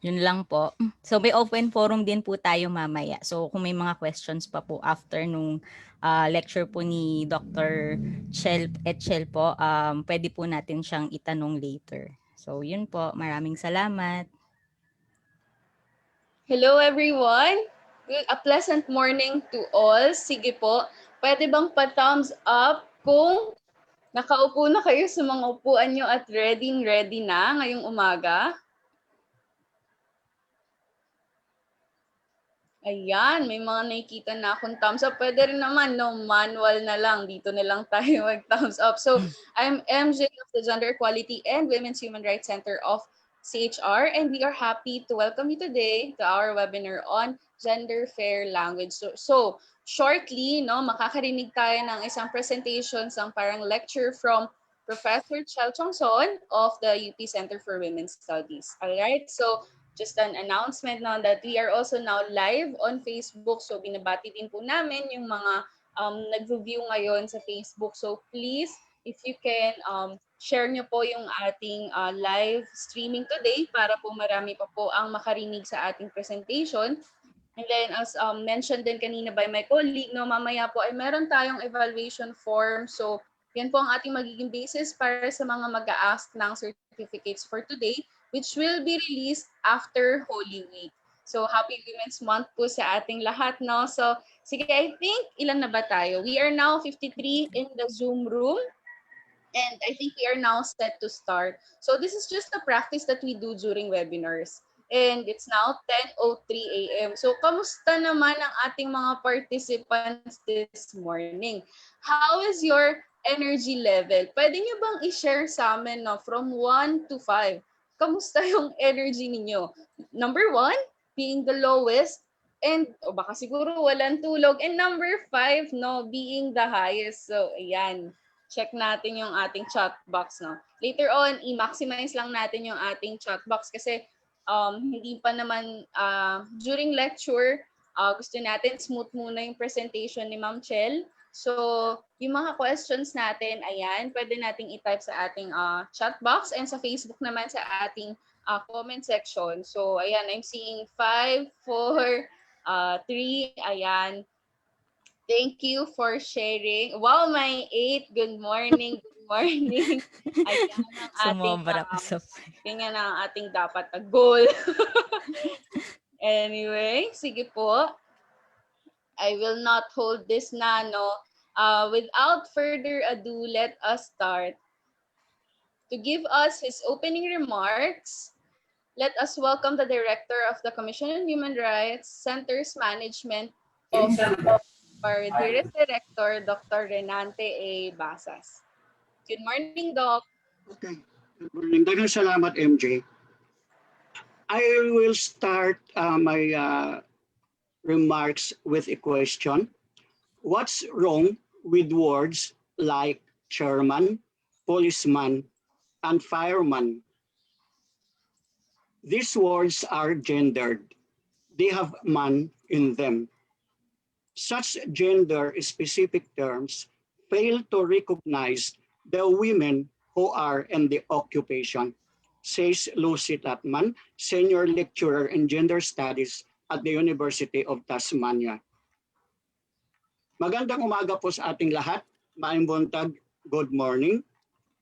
Yun lang po. So may open forum din po tayo mamaya. So kung may mga questions pa po after nung lecture po ni Dr. Chel po, pwede po natin siyang itanong later. So yun po, maraming salamat. Hello everyone! A pleasant morning to all. Sige po, pwede bang pa-thumbs up kung nakaupo na kayo sa mga upuan nyo at ready na ngayong umaga? Ayan, may mga nakikita na akong thumbs up. Pwede rin naman, no, manual na lang. Dito na lang tayo mag-thumbs up. So, I'm MJ of the Gender Equality and Women's Human Rights Center of CHR, and we are happy to welcome you today to our webinar on gender fair language. So shortly, no, makakarinig tayo ng isang presentation, isang parang lecture from Professor Chel Chongson of the UP Center for Women's Studies. All right, so just an announcement now that we are also now live on Facebook. So binabati din po namin yung mga nag-review ngayon sa Facebook. So please, if you can, share nyo po yung ating live streaming today para po marami pa po ang makarinig sa ating presentation. And then as mentioned din kanina by my colleague, no, mamaya po ay meron tayong evaluation form. So yan po ang ating magiging basis para sa mga mag-a-ask ng certificates for today, which will be released after Holy Week. So happy Women's Month po sa ating lahat, no? So sige, I think ilan na ba tayo? We are now 53 in the Zoom room. And I think we are now set to start. So this is just a practice that we do during webinars. And it's now 10:03 a.m. So kamusta naman ang ating mga participants this morning? How is your energy level? Pwede nyo bang i-share sa amin, no, from 1 to 5? Kamusta yung energy ninyo? Number 1, being the lowest, and baka siguro walang tulog. And number 5, no, being the highest. So ayan, check natin yung ating chat box, no. Later on, i-maximize lang natin yung ating chat box kasi hindi pa naman during lecture, gusto natin smooth muna yung presentation ni Ma'am Chel. So, yung mga questions natin, ayan, pwede nating i-type sa ating chat box and sa Facebook naman sa ating comment section. So, ayan, I'm seeing 5, 4, 3, ayan. Thank you for sharing. Wow, my 8. Good morning. Good morning. Ayan ang ating Sumobra pa sa ganyan ang ating dapat na goal. Anyway, sige po. I will not hold this na, no. Without further ado, let us start. To give us his opening remarks, let us welcome the Director of the Commission on Human Rights Center's Management of our dearest Director, Dr. Renante A. Basas. Good morning, Doc. Okay. Good morning. Daghang salamat, MJ. I will start my remarks with a question. What's wrong with words like chairman, policeman, and fireman? These words are gendered. They have man in them. Such gender-specific terms fail to recognize the women who are in the occupation, says Lucy Tatman, Senior Lecturer in Gender Studies at the University of Tasmania. Magandang umaga po sa ating lahat. Maayong buntag, good morning.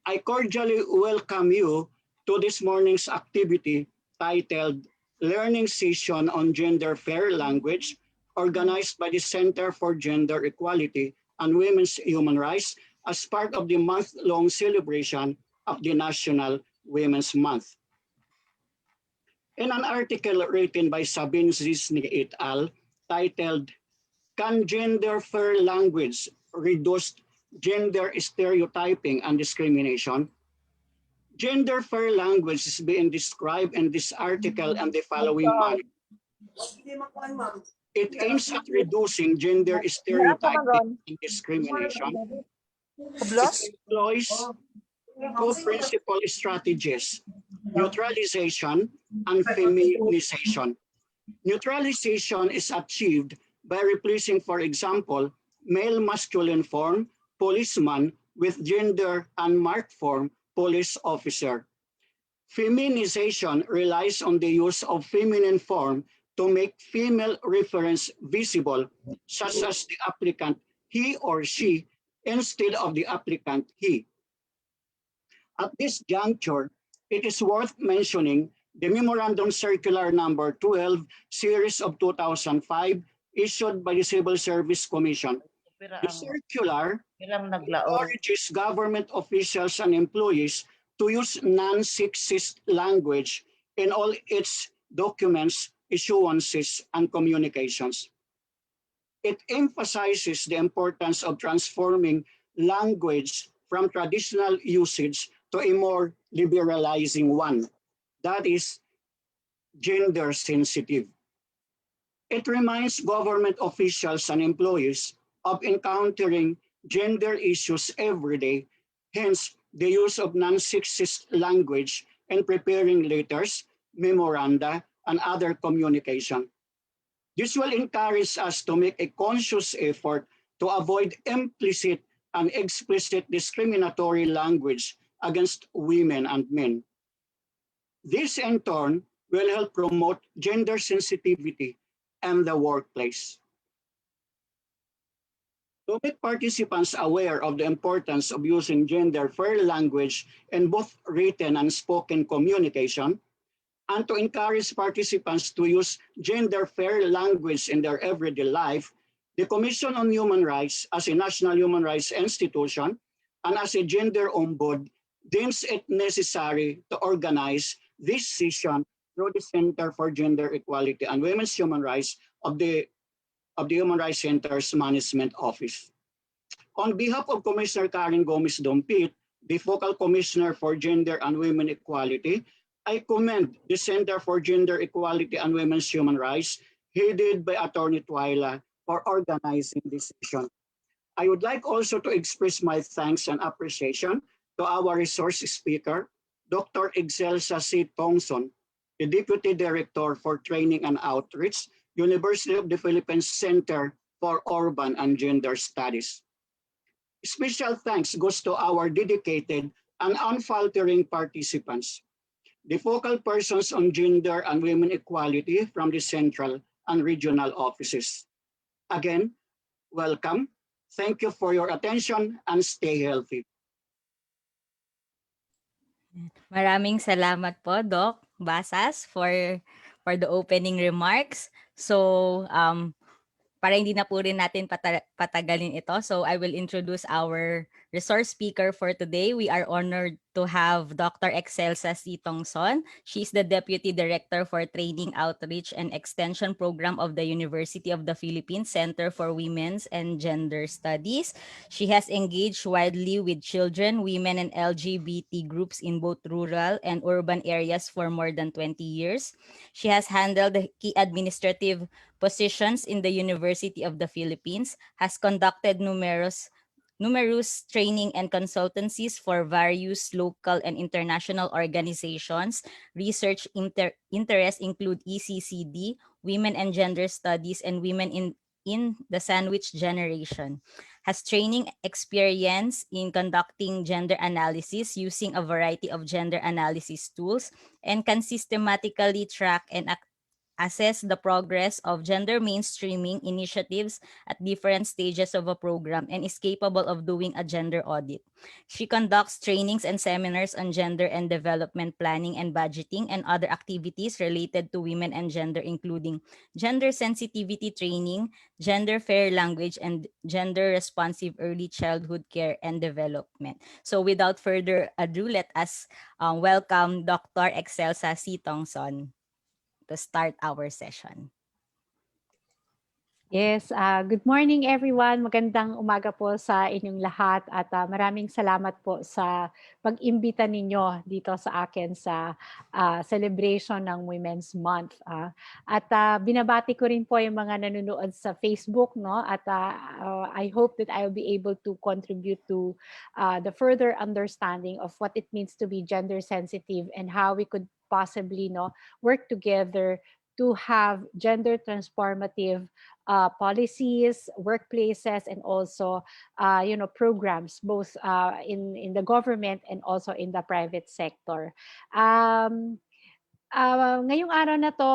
I cordially welcome you to this morning's activity titled Learning Session on Gender Fair Language, organized by the Center for Gender Equality and Women's Human Rights as part of the month-long celebration of the National Women's Month. In an article written by Sabine Zisny et al. Titled, Can Gender Fair Language Reduce Gender Stereotyping and Discrimination? Gender fair language is being described in this article in the following manner. It aims at reducing gender stereotyping and discrimination. It employs two principal strategies, neutralization and feminization. Neutralization is achieved by replacing, for example, male masculine form, policeman, with gender unmarked form, police officer. Feminization relies on the use of feminine form to make female reference visible, such as the applicant he or she instead of the applicant he. At this juncture, it is worth mentioning the Memorandum Circular Number 12, Series of 2005, issued by the Civil Service Commission. The circular encourages government officials and employees to use non-sexist language in all its documents, issuances, and communications. It emphasizes the importance of transforming language from traditional usage to a more liberalizing one, that is gender sensitive. It reminds government officials and employees of encountering gender issues every day, hence the use of non-sexist language in preparing letters, memoranda, and other communication. This will encourage us to make a conscious effort to avoid implicit and explicit discriminatory language against women and men. This in turn will help promote gender sensitivity in the workplace. To make participants aware of the importance of using gender-fair language in both written and spoken communication, and to encourage participants to use gender-fair language in their everyday life, the Commission on Human Rights, as a national human rights institution and as a gender ombud, deems it necessary to organize this session through the Center for Gender Equality and Women's Human Rights of the Human Rights Center's Management Office. On behalf of Commissioner Karen Gomez Dompit, the Focal Commissioner for Gender and Women Equality, I commend the Center for Gender Equality and Women's Human Rights, headed by Attorney Twyla, for organizing this session. I would like also to express my thanks and appreciation to our resource speaker, Dr. Excelsa C. Tongson, the Deputy Director for Training and Outreach, University of the Philippines Center for Urban and Gender Studies. Special thanks goes to our dedicated and unfaltering participants, the focal persons on gender and women equality from the central and regional offices. Again, welcome. Thank you for your attention and stay healthy. Maraming salamat po, Doc Basas, for the opening remarks. So, para hindi na po rin natin patagalin ito, so I will introduce our resource speaker for today. We are honored to have Dr. Excelsa C. Tongson. She's the Deputy Director for Training, Outreach, and Extension Program of the University of the Philippines Center for Women's and Gender Studies. She has engaged widely with children, women, and LGBT groups in both rural and urban areas for more than 20 years. She has handled key administrative positions in the University of the Philippines, has conducted numerous training and consultancies for various local and international organizations. Research interests include ECCD, Women and Gender Studies, and Women in the Sandwich Generation. Has training experience in conducting gender analysis using a variety of gender analysis tools, and can systematically track and assess the progress of gender mainstreaming initiatives at different stages of a program, and is capable of doing a gender audit. She conducts trainings and seminars on gender and development planning and budgeting and other activities related to women and gender, including gender sensitivity training, gender fair language, and gender responsive early childhood care and development. So without further ado, let us welcome Dr. Excelsa C. Tongson to start our session. Yes, good morning everyone. Magandang umaga po sa inyong lahat at maraming salamat po sa pag-imbita ninyo dito sa akin sa celebration ng Women's Month. At binabati ko rin po yung mga nanonood sa Facebook, no? At I hope that I will be able to contribute to the further understanding of what it means to be gender sensitive and how we could possibly work together to have gender transformative policies, workplaces, and also programs both in the government and also in the private sector. Um, ngayong araw na 'to,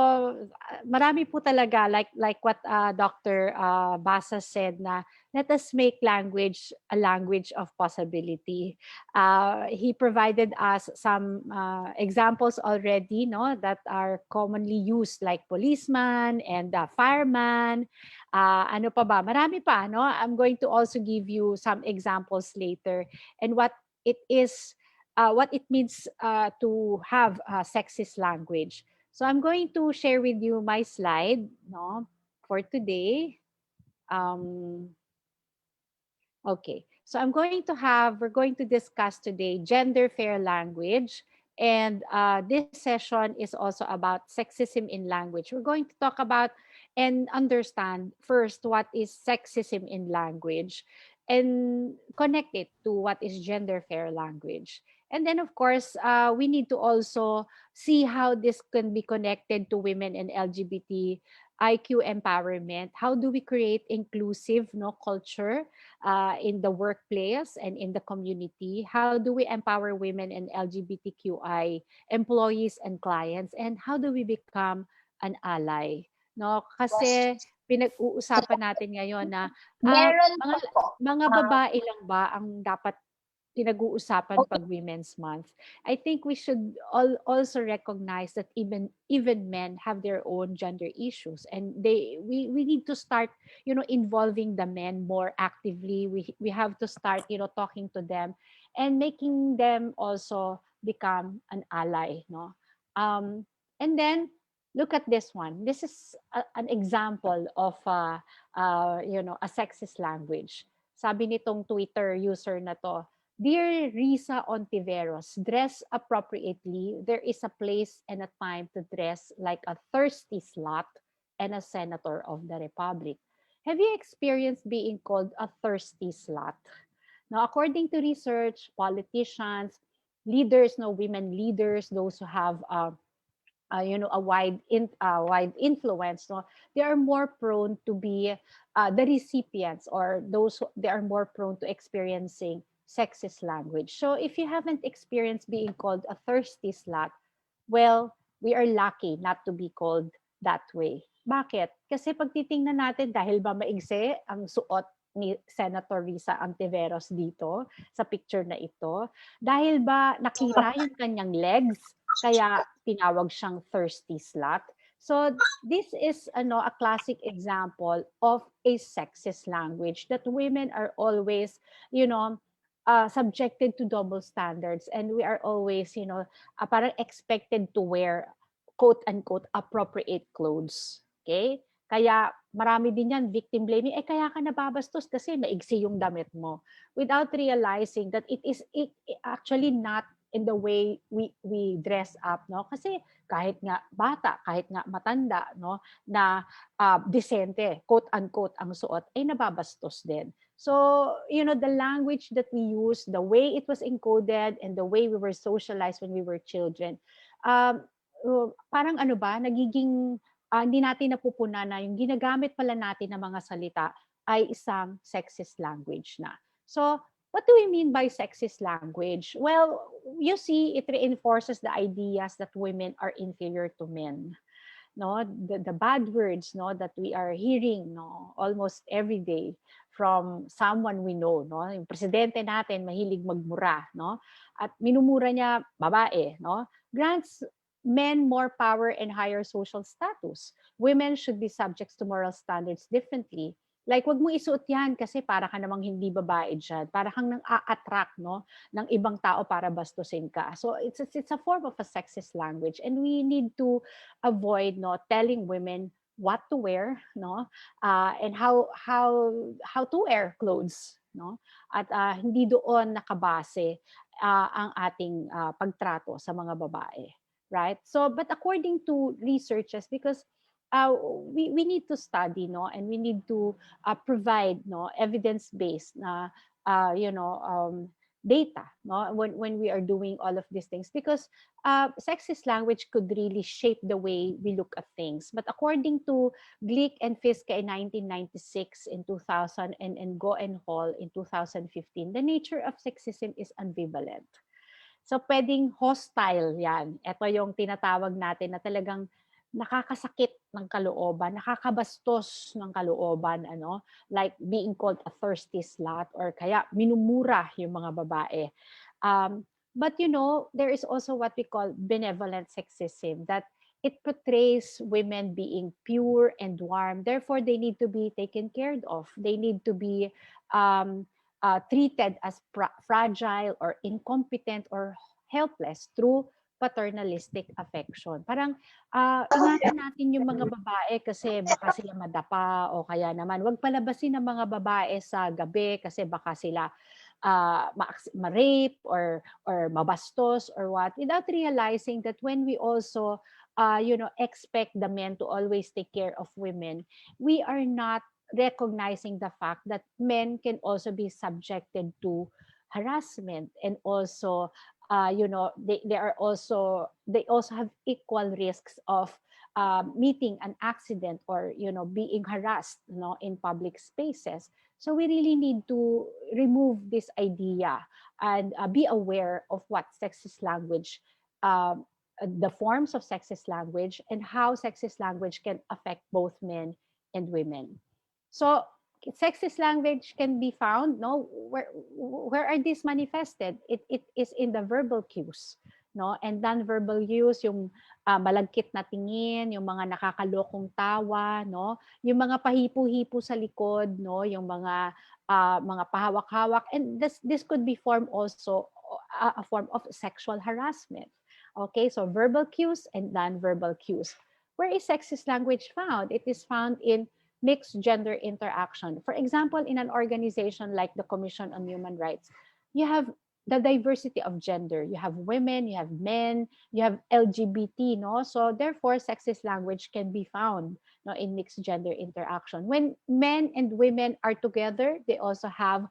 marami po talaga like what Dr. Basa said na let us make language a language of possibility. He provided us some examples already, no, that are commonly used like policeman and fireman. Ano pa ba? Marami pa, no? I'm going to also give you some examples later and what it means to have a sexist language. So I'm going to share with you my slide, no, for today. Um, okay, so we're going to discuss today gender fair language. And this session is also about sexism in language. We're going to talk about and understand first what is sexism in language and connect it to what is gender fair language. And then, of course, we need to also see how this can be connected to women and LGBT IQ empowerment. How do we create inclusive culture in the workplace and in the community? How do we empower women and LGBTQI employees and clients? And how do we become an ally? No, Yes. kasi pinag-uusapan natin ngayon na Meron mga pa po. mga babae lang ba ang dapat pinag-uusapan Okay. pag Women's Month? I think we should also recognize that even men have their own gender issues, and we need to start involving the men more actively. We have to start talking to them and making them also become an ally, no. And then look at this one. This is an example of a sexist language. Sabi nitong Twitter user na to, "Dear Risa Ontiveros, dress appropriately. There is a place and a time to dress like a thirsty slut and a senator of the Republic. Have you experienced being called a thirsty slut?" Now, according to research, politicians, leaders, no, women leaders, those who have wide influence, no, they are more prone to be the recipients, or they are more prone to experiencing sexist language. So if you haven't experienced being called a thirsty slut, well, we are lucky not to be called that way. Bakit? Kasi pag titingnan natin, dahil ba maigsi ang suot ni Senator Risa Antiveros dito sa picture na ito? Dahil ba nakita yung kanyang legs, kaya tinawag siyang thirsty slut? So this is a classic example of a sexist language that women are always, subjected to double standards, and we are always, parang expected to wear quote unquote appropriate clothes. Okay? Kaya marami din yan victim blaming, kaya ka nababastos kasi maigsi yung damit mo, without realizing that it actually not in the way we dress up, no? Kasi kahit nga bata, kahit nga matanda, no, na decente, quote unquote, ang suot, ay nababastos din. So, the language that we use, the way it was encoded, and the way we were socialized when we were children, parang nagiging hindi natin napupunan na yung ginagamit pala natin ng mga salita ay isang sexist language na. So, what do we mean by sexist language? Well, you see, it reinforces the ideas that women are inferior to men. No, the bad words, no, that we are hearing, no, almost every day from someone we know, no. Yung presidente natin mahilig magmura, no, at minumura niya babae, no, grants men more power and higher social status. Women should be subject to moral standards differently. Like, wag mo isuot yan kasi para ka namang hindi babae dyan. Para kang nang a-attract, no, ng ibang tao para bastusin ka. So it's a form of a sexist language, and we need to avoid, no, telling women what to wear, no, and how to wear clothes, no, at hindi doon nakabase ang ating pagtrato sa mga babae, right? So, but according to researchers, because we need to study, no, and we need to provide, no, evidence based na data, no, when we are doing all of these things, because sexist language could really shape the way we look at things. But according to Glick and Fiske in 1996, in 2000, and Go and Hall in 2015, the nature of sexism is ambivalent. So pwedeng hostile yan. Ito yung tinatawag natin na talagang nakakasakit ng kalooban, nakakabastos ng kalooban, ano, like being called a thirsty slut, or kaya minumura yung mga babae. But there is also what we call benevolent sexism, that it portrays women being pure and warm. Therefore, they need to be taken care of. They need to be um, treated as fragile or incompetent or helpless through paternalistic affection. Parang ingatan natin yung mga babae kasi baka sila madapa, o kaya naman wag palabasin ng mga babae sa gabi kasi baka sila ma-rape or mabastos or what, without realizing that when we also expect the men to always take care of women, we are not recognizing the fact that men can also be subjected to harassment, and also they also have equal risks of meeting an accident, or being harassed, in public spaces. So we really need to remove this idea, and be aware of what sexist language, the forms of sexist language, and how sexist language can affect both men and women. So sexist language can be found, no, where are these manifested? It is in the verbal cues, no, and non-verbal use, yung malagkit na tingin, yung mga nakakalokong tawa, no, yung mga pahipo-hipo sa likod, no, yung mga pahawak-hawak, and this could be form also a form of sexual harassment. Okay, so verbal cues and non-verbal cues. Where is sexist language found? It is found in mixed gender interaction. For example, in an organization like the Commission on Human Rights, you have the diversity of gender. You have women, you have men, you have LGBT, no? So therefore, sexist language can be found, no, in mixed gender interaction. When men and women are together, they also have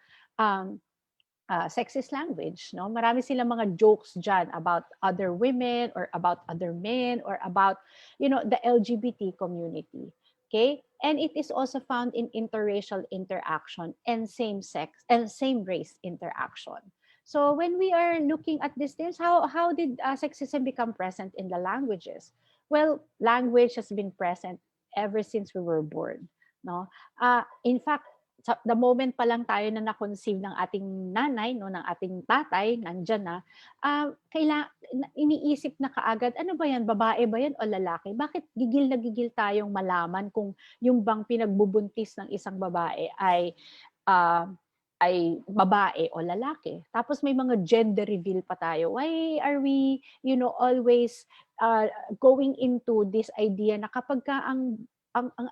sexist language, no? Marami silang mga jokes dyan about other women or about other men or about, the LGBT community. Okay? And it is also found in interracial interaction and same sex and same race interaction. So when we are looking at these things, how did sexism become present in the languages? Well, language has been present ever since we were born, no? In fact, sa the moment pa lang tayo na na-conceive ng ating nanay, no, ng ating tatay, nandiyan na, iniisip na kaagad, ano ba yan, babae ba yan o lalaki? Bakit gigil na gigil tayong malaman kung yung bang pinagbubuntis ng isang babae ay babae o lalaki? Tapos may mga gender reveal pa tayo. Why are we, always going into this idea na kapag ka ang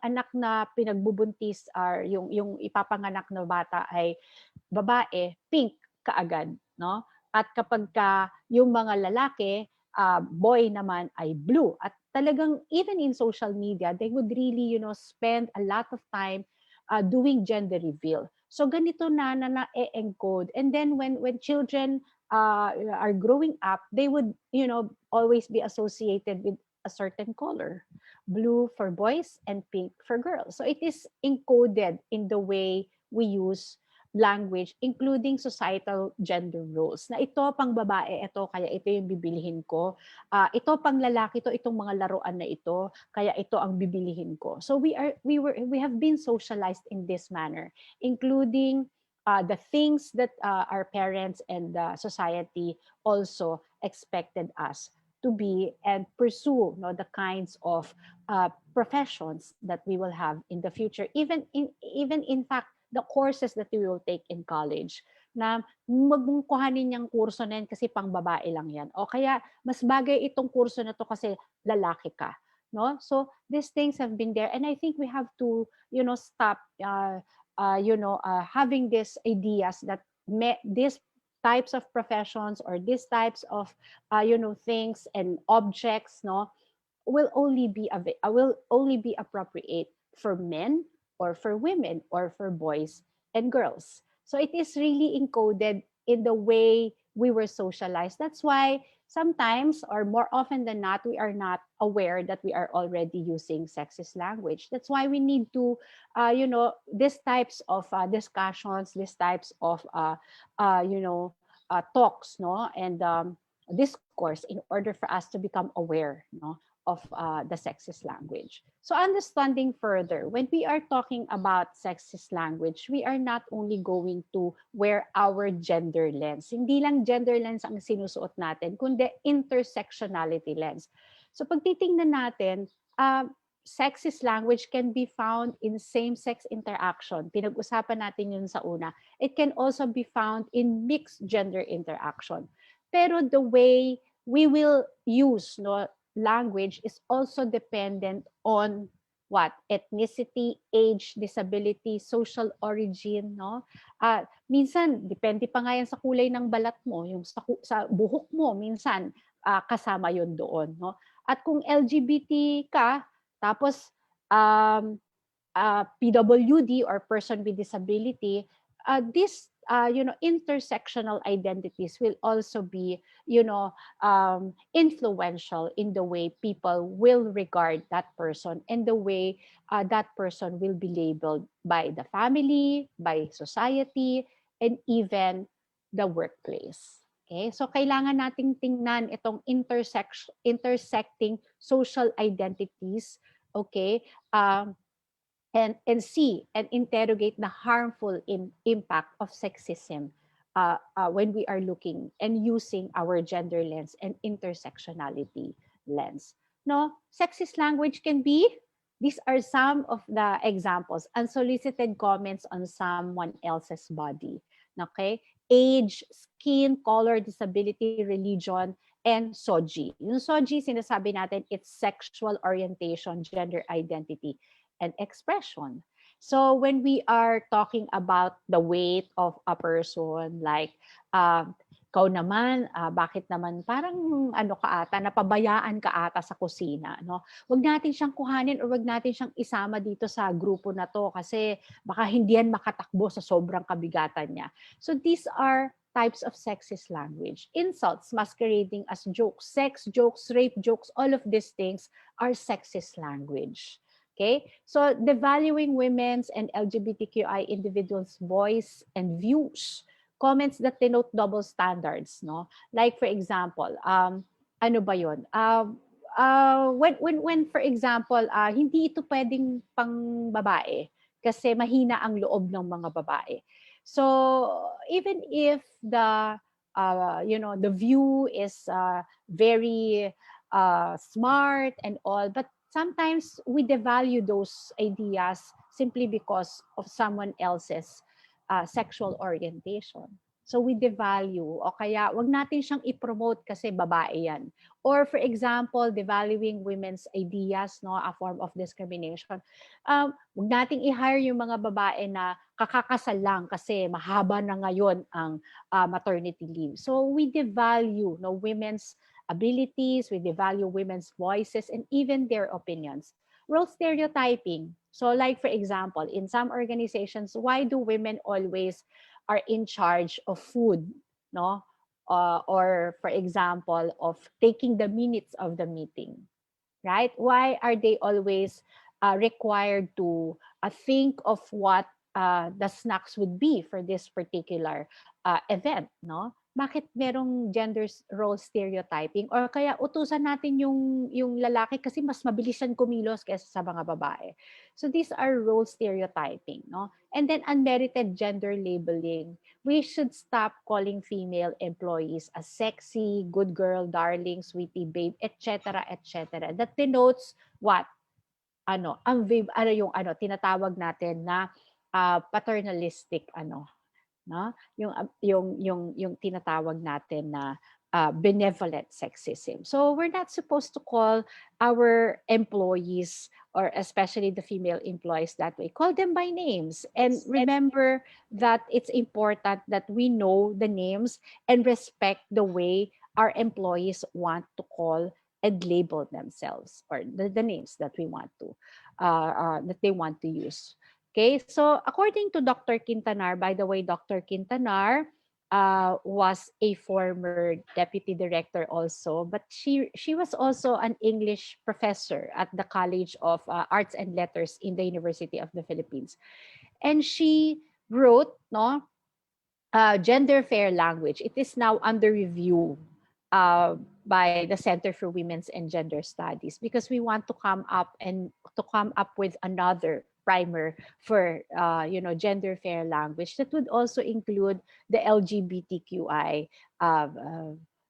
anak na pinagbubuntis are yung ipapanganak na bata ay babae, pink kaagad, no? At kapag ka yung mga lalaki, boy naman ay blue. At talagang even in social media, they would really, spend a lot of time doing gender reveal. So ganito na e-encode. And then when children are growing up, they would, always be associated with a certain color, blue for boys and pink for girls. So it is encoded in the way we use language, including societal gender roles. Na ito pang babae, ito kaya ito yung bibilihin ko. Ito pang lalaki, itong mga laruan na ito, kaya ito ang bibilihin ko. So we have been socialized in this manner, including the things that our parents and society also expected us to be and pursue, the kinds of professions that we will have in the future, even in fact the courses that we will take in college, na magkuhanin niyang kurso na yan kasi pang babae lang yan, o kaya mas bagay itong kurso na to kasi lalaki ka, no? So these things have been there, and I think we have to stop having these ideas that these types of professions or these types of things and objects, no, will only be appropriate for men or for women or for boys and girls. So it is really encoded in the way we were socialized. That's why sometimes, or more often than not, we are not aware that we are already using sexist language. That's why we need to, these types of discussions, these types of, talks, no, and discourse in order for us to become aware, no, of the sexist language. So understanding further, when we are talking about sexist language, we are not only going to wear our gender lens. Hindi lang gender lens ang sinusuot natin, kundi intersectionality lens. So pag titingnan natin, sexist language can be found in same-sex interaction. Pinag-usapan natin yun sa una. It can also be found in mixed gender interaction. Pero the way we will use, no, language is also dependent on what? Ethnicity, age, disability, social origin, no? Minsan, depende pa nga yan sa kulay ng balat mo, yung sa buhok mo, minsan kasama yon doon, no? At kung LGBT ka, tapos PWD or person with disability, this intersectional identities will also be influential in the way people will regard that person and the way that person will be labeled by the family, by society, and even the workplace. Okay, so kailangan nating tingnan itong intersecting social identities, okay, and see and interrogate the harmful impact of sexism when we are looking and using our gender lens and intersectionality lens. No, sexist language can be, these are some of the examples: unsolicited comments on someone else's body. Okay? Age, skin, color, disability, religion, and SOGI. Yung SOGI, sinasabi natin, it's sexual orientation, gender identity, and expression. So when we are talking about the weight of a person, like, ikaw naman, bakit naman parang ano ka ata, napabayaan ka ata sa kusina, no? Huwag natin siyang kuhanin or huwag natin siyang isama dito sa grupo na to kasi baka hindi yan makatakbo sa sobrang kabigatan niya. So these are types of sexist language. Insults masquerading as jokes, sex jokes, rape jokes, all of these things are sexist language. Okay, so devaluing women's and LGBTQI individuals' voice and views, comments that denote double standards, no? Like for example, ano ba 'yon? When for example, hindi ito pwedeng pang babae kasi mahina ang loob ng mga babae. So even if the view is very smart and all, but sometimes we devalue those ideas simply because of someone else's sexual orientation. So we devalue, o kaya wag natin siyang i-promote kasi babae yan. Or for example, devaluing women's ideas, no, a form of discrimination. Wag nating i-hire yung mga babae na kakakasal lang kasi mahaba na ngayon ang maternity leave. So we devalue, no, women's abilities, we devalue women's voices and even their opinions. Role stereotyping. So like for example, in some organizations, why do women always are in charge of food, no? Or for example, of taking the minutes of the meeting, right? Why are they always required to think of what the snacks would be for this particular event, no? Bakit merong gender role stereotyping? Or kaya utusan natin yung lalaki kasi mas mabilis siya kumilos kaysa sa mga babae. So these are role stereotyping, no? And then unmerited gender labeling. We should stop calling female employees as sexy, good girl, darling, sweetie, babe, etc., etc. That denotes what? Tinatawag natin na paternalistic no, yung tinatawag natin na benevolent sexism. So we're not supposed to call our employees, or especially the female employees, that way. Call them by names, and remember that it's important that we know the names and respect the way our employees want to call and label themselves, or the names that we want to that they want to use. Okay, so according to Dr. Quintanar, by the way, Dr. Quintanar was a former deputy director also, but she was also an English professor at the College of Arts and Letters in the University of the Philippines. And she wrote, no, gender fair language. It is now under review uh, by the Center for Women's and Gender Studies, because we want to come up with another primer for gender fair language that would also include the LGBTQI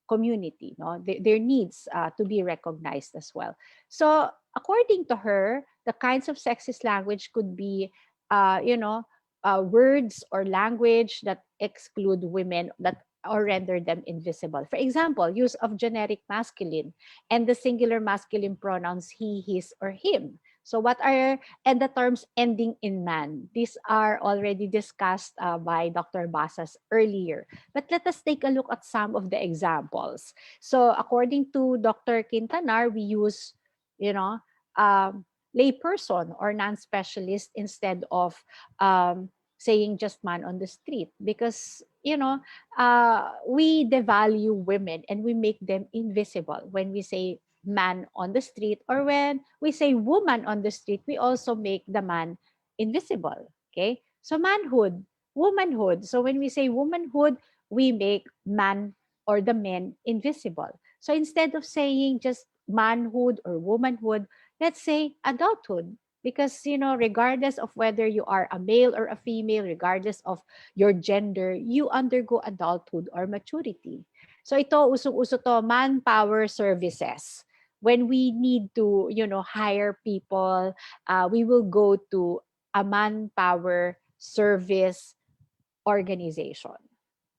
community, no, their needs to be recognized as well. So according to her, the kinds of sexist language could be uh, you know words or language that exclude women, that or render them invisible. For example, use of generic masculine and the singular masculine pronouns he, his, or him. So what are, and the terms ending in man? These are already discussed by Dr. Basas earlier. But let us take a look at some of the examples. So according to Dr. Quintanar, we use, you know, um, layperson or non-specialist instead of saying just man on the street, because we devalue women and we make them invisible when we say man on the street, or when we say woman on the street, we also make the man invisible. Okay, so manhood, womanhood, so when we say womanhood, we make man or the men invisible. So instead of saying just manhood or womanhood, let's say adulthood, because regardless of whether you are a male or a female, regardless of your gender, you undergo adulthood or maturity. So ito, usong-uso to, manpower services. When we need to hire people, we will go to a manpower service organization.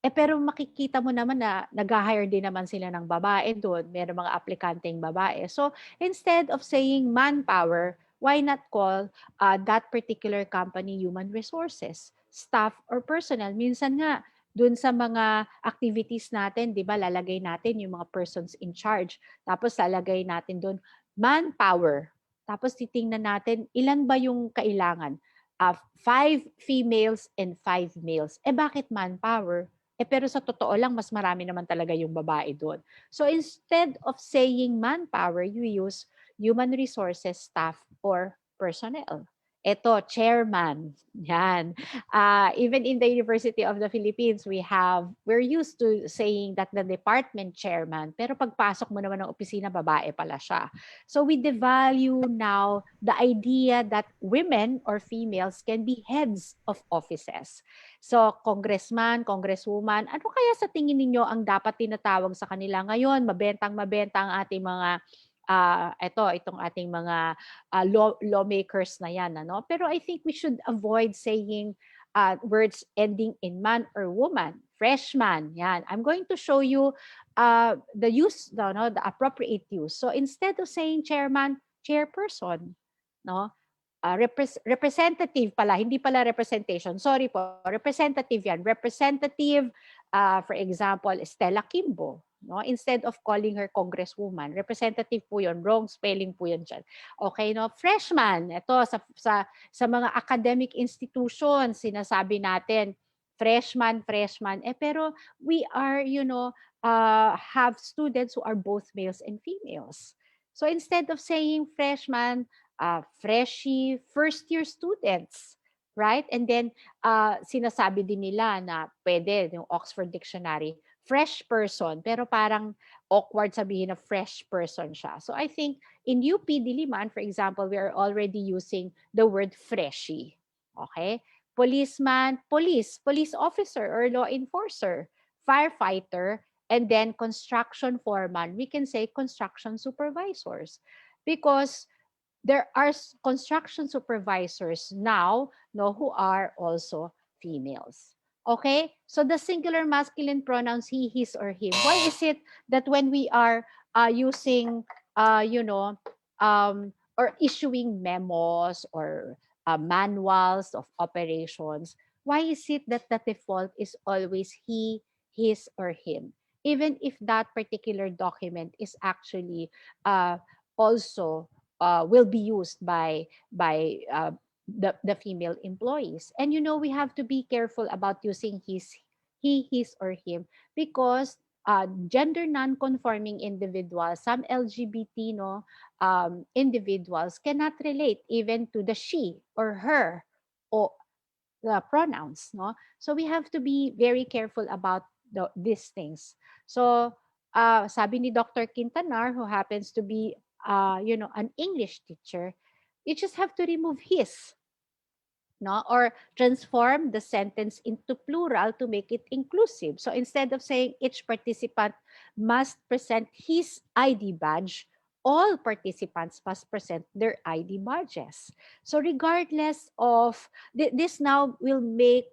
Pero makikita mo naman na nag-hire din naman sila ng babae doon. Meron mga aplikanteng babae. So, instead of saying manpower, why not call that particular company human resources, staff, or personnel? Minsan nga, doon sa mga activities natin, di ba, lalagay natin yung mga persons in charge. Tapos lalagay natin doon manpower. Tapos titingnan natin, ilan ba yung kailangan? 5 females and 5 males. Bakit manpower? Pero sa totoo lang, mas marami naman talaga yung babae doon. So instead of saying manpower, you use human resources, staff, or personnel. Ito, chairman. Yan. Even in the University of the Philippines, we're used to saying that the department chairman, pero pagpasok mo naman ng opisina, babae pala siya. So we devalue now the idea that women or females can be heads of offices. So, congressman, congresswoman, ano kaya sa tingin ninyo ang dapat tinatawag sa kanila ngayon? Mabentang-mabenta ang ating mga itong ating mga lawmakers na yan. Ano? Pero I think we should avoid saying words ending in man or woman. Freshman, yan. I'm going to show you the use, the appropriate use. So instead of saying chairman, chairperson. No? Representative pala, hindi pala representation. Sorry po, representative yan. Representative, for example, Stella Kimbo. No? Instead of calling her congresswoman, representative po yun. Wrong spelling po yun dyan. Okay, no? Freshman, ito sa mga academic institutions, sinasabi natin, freshman. Pero we are, have students who are both males and females. So instead of saying freshman, freshie, first-year students, right? And then, sinasabi din nila na pwede, yung Oxford Dictionary, fresh person, pero parang awkward sabihin na fresh person siya. So I think in UP Diliman, for example, we are already using the word freshie. Okay? Policeman, police officer or law enforcer, firefighter, and then construction foreman, we can say construction supervisors. Because there are construction supervisors now who are also females. Okay? So the singular masculine pronouns he, his, or him. Why is it that when we are using, or issuing memos or manuals of operations, why is it that the default is always he, his, or him? Even if that particular document is actually also will be used by the female employees. And we have to be careful about using he, his, or him, because gender non-conforming individuals, some LGBT individuals cannot relate even to the she or her or the pronouns, no? So we have to be very careful about these things. So sabi ni Dr. Quintanar, who happens to be an English teacher, you just have to remove his, no, or transform the sentence into plural to make it inclusive. So instead of saying each participant must present his ID badge, all participants must present their ID badges. So regardless of this, now will make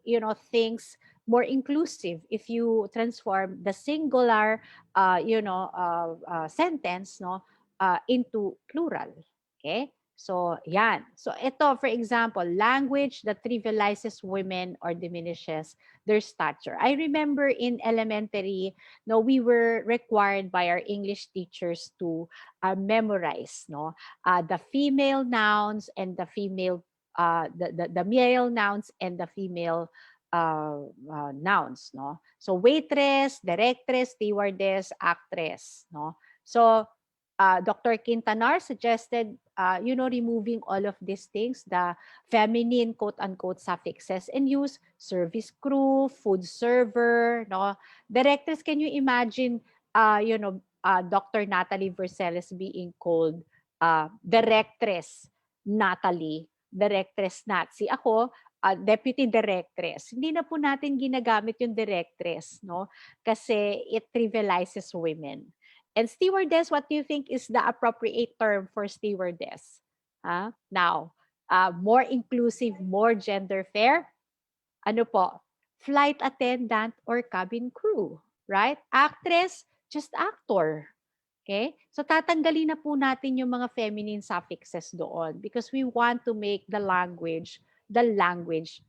things more inclusive if you transform the singular sentence, no, into plural. Okay. So, yan. So, ito, for example, language that trivializes women or diminishes their stature. I remember in elementary, no, we were required by our English teachers to memorize, no, the female nouns and the female, the male nouns and the female nouns, no. So, waitress, directress, stewardess, actress, no. So, Dr. Quintanar suggested, removing all of these things, the feminine quote-unquote suffixes, and use service crew, food server, no? Directors, can you imagine, Dr. Natalie Verceles being called Directress Natalie, Directress Nazi. Ako, Deputy Directress. Hindi na po natin ginagamit yung Directress, no? Kasi it trivializes women. And stewardess, what do you think is the appropriate term for stewardess? Now, more inclusive, more gender fair. Ano po? Flight attendant or cabin crew, right? Actress, just actor. Okay? So tatanggalin na po natin yung mga feminine suffixes doon because we want to make the language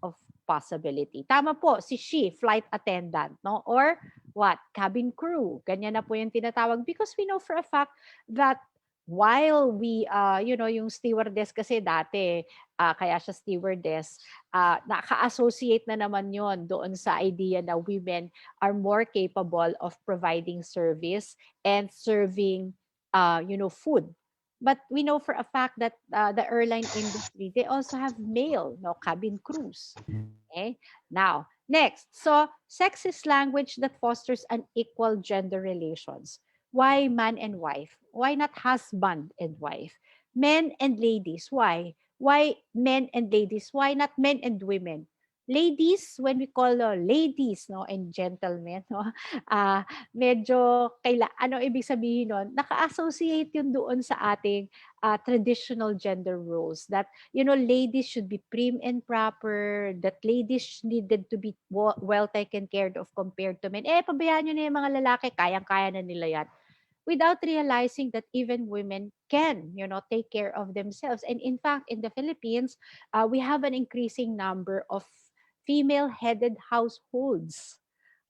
of possibility. Tama po, si she, flight attendant, no? Or what? Cabin crew. Ganyan na po yung tinatawag because we know for a fact that while we, yung stewardess kasi dati, kaya siya stewardess, naka-associate na naman yon doon sa idea na women are more capable of providing service and serving, food. But we know for a fact that the airline industry, they also have male, no, cabin crews. Okay. Now, next. So, sexist language that fosters unequal gender relations. Why man and wife? Why not husband and wife? Men and ladies. Why? Why men and ladies? Why not men and women? Ladies, when we call ladies, no, and gentlemen, no, medyo ano ibig sabihin nun? Naka-associate yun doon sa ating traditional gender roles that ladies should be prim and proper, that ladies needed to be well taken care of compared to men. Pabayaan nyo na yung mga lalaki, kayang-kaya na nila yan. Without realizing that even women can, take care of themselves. And in fact, in the Philippines, we have an increasing number of female-headed households.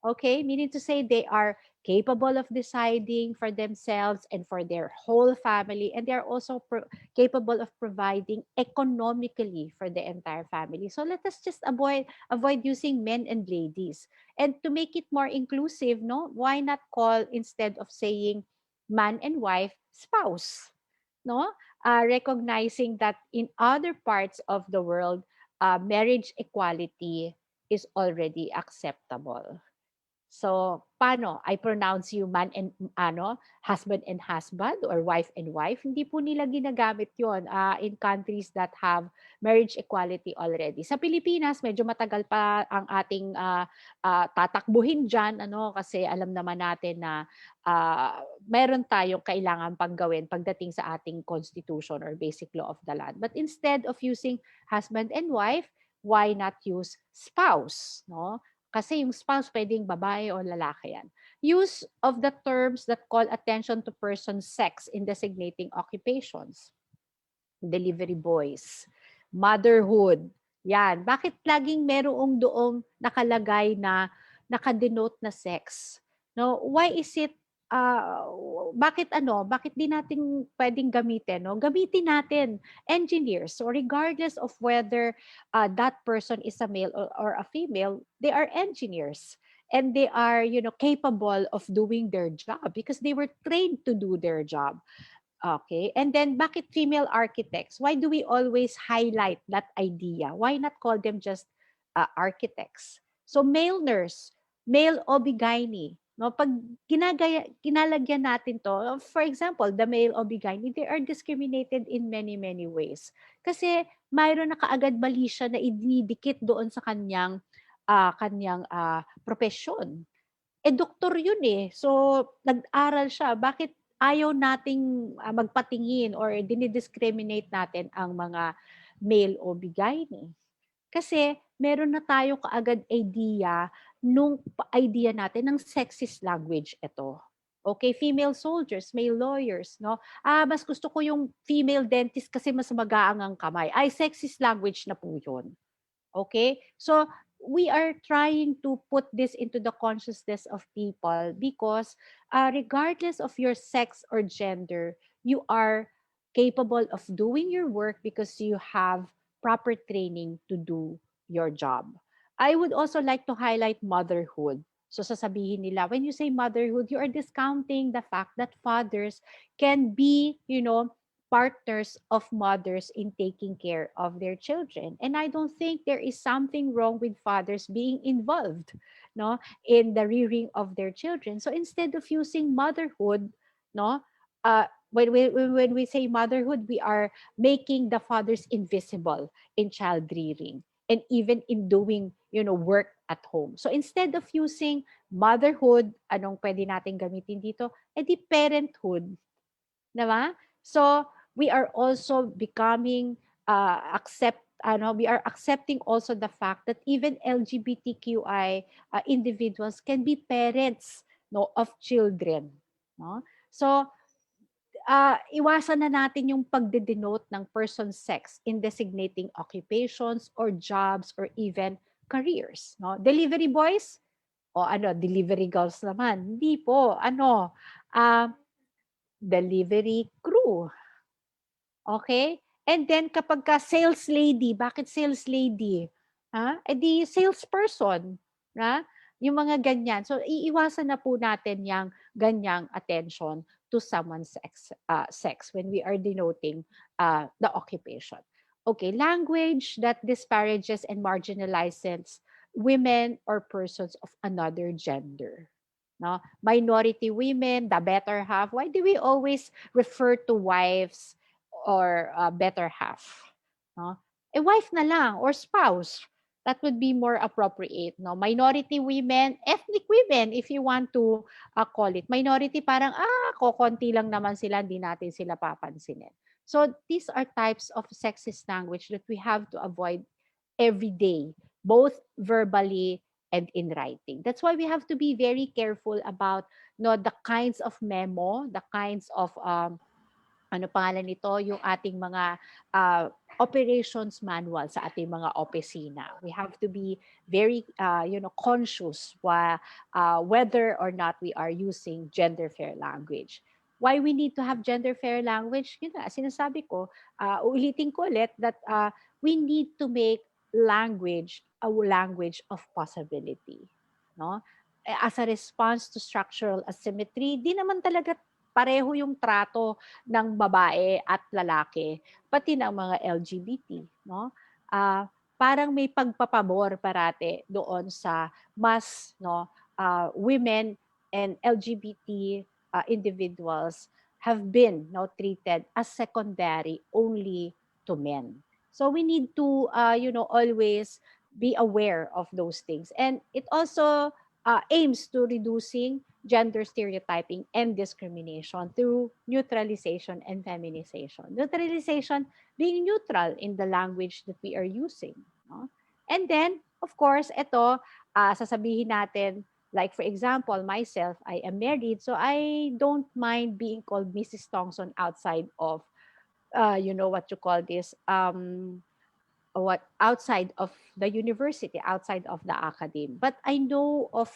Okay, meaning to say they are capable of deciding for themselves and for their whole family, and they are also capable of providing economically for the entire family. So let us just avoid using men and ladies. And to make it more inclusive, no, why not call, instead of saying man and wife, spouse? No, recognizing that in other parts of the world, marriage equality is already acceptable. So, paano? I pronounce you man and husband and husband or wife and wife. Hindi po nila ginagamit 'yon in countries that have marriage equality already. Sa Pilipinas, medyo matagal pa ang ating tatakbuhin diyan, kasi alam naman natin na meron tayong kailangan pang gawin pagdating sa ating constitution or basic law of the land. But instead of using husband and wife, why not use spouse, no? Kasi yung spouse pwedeng babae o lalaki yan. Use of the terms that call attention to person's sex in designating occupations. Delivery boys, motherhood. Yan. Bakit laging merong doong nakalagay na nakadenote na sex? No, why is it bakit di natin pwedeng gamitin, no? Gamitin natin engineers. So regardless of whether that person is a male or a female, they are engineers. and they are, capable of doing their job because they were trained to do their job. Okay. And then bakit female architects? Why do we always highlight that idea? Why not call them just architects? So male nurse, male OB-GYN, no? Pag kinalagyan natin to, for example, the male OB-GYN, they are discriminated in many, many ways. Kasi mayroon na kaagad mali siya na ididikit doon sa kanyang profesyon. Doktor yun eh. So, nag-aral siya. Bakit ayaw nating magpatingin or dinidiscriminate natin ang mga male OB-GYN? Kasi meron na tayo kaagad idea nung idea natin ng sexist language ito. Okay, female soldiers, male lawyers, no? Mas gusto ko yung female dentist kasi mas magaang ang kamay. Ay, sexist language na po yun. Okay? So, we are trying to put this into the consciousness of people because regardless of your sex or gender, you are capable of doing your work because you have proper training to do your job. I would also like to highlight motherhood. So sasabihin nila, when you say motherhood, you are discounting the fact that fathers can be, partners of mothers in taking care of their children. And I don't think there is something wrong with fathers being involved, no, in the rearing of their children. So instead of using motherhood, no, when we say motherhood, we are making the fathers invisible in child rearing and even in doing, work at home. So instead of using motherhood, anong pwede natin gamitin dito? Di parenthood. Diba? So, we are also becoming we are accepting also the fact that even LGBTQI individuals can be parents, no, of children, no? So, iwasan na natin yung pagde-denote ng person's sex in designating occupations or jobs or even careers, no? Delivery boys o delivery girls naman. Hindi po, delivery crew. Okay? And then kapag ka sales lady, bakit sales lady? Di salesperson. Yung mga ganyan. So, iiwasan na po natin yung ganyang attention to someone's sex when we are denoting the occupation. Okay, language that disparages and marginalizes women or persons of another gender. No? Minority women, the better half. Why do we always refer to wives or better half? No? Wife na lang or spouse. That would be more appropriate. No? Minority women, ethnic women, if you want to call it. Minority, parang, kokonti lang naman sila, hindi natin sila papansinin. So these are types of sexist language that we have to avoid every day, both verbally and in writing. That's why we have to be very careful about the kinds of memo, the kinds of ano pangalan nito, yung ating mga operations manual sa ating mga opisina. We have to be very conscious whether or not we are using gender fair language. Why we need to have gender fair language? Yun na, sinasabi ko, uulitin ko ulit that we need to make language a language of possibility. No? As a response to structural asymmetry, di naman talaga pareho yung trato ng babae at lalaki, pati ng mga LGBT, no? Parang may pagpapabor parate doon sa mas women and LGBT individuals have been treated as secondary only to men. So we need to always be aware of those things, and it also aims to reducing gender stereotyping and discrimination through neutralization and feminization. Neutralization being neutral in the language that we are using. No? And then, of course, ito, sasabihin natin, like for example, myself, I am married, so I don't mind being called Mrs. Thompson outside of, what you call this, outside of the university, outside of the academy. But I know of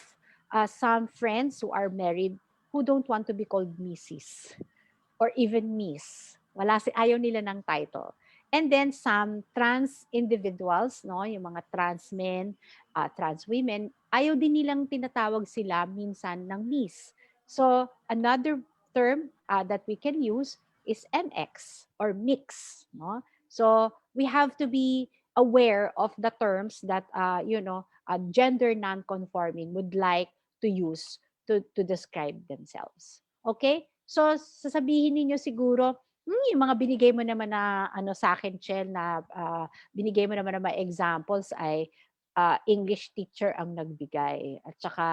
some friends who are married who don't want to be called Mrs. or even Miss. Ayaw nila ng title. And then some trans individuals, no, yung mga trans men, trans women, ayaw din nilang tinatawag sila minsan ng miss. So another term that we can use is MX or mix, no? So we have to be aware of the terms that gender non-conforming would like to use to describe themselves. Okay? So sasabihin niyo siguro, yung mga binigay mo naman na sa akin, Chel, na binigay mo naman na mga examples ay English teacher ang nagbigay. At saka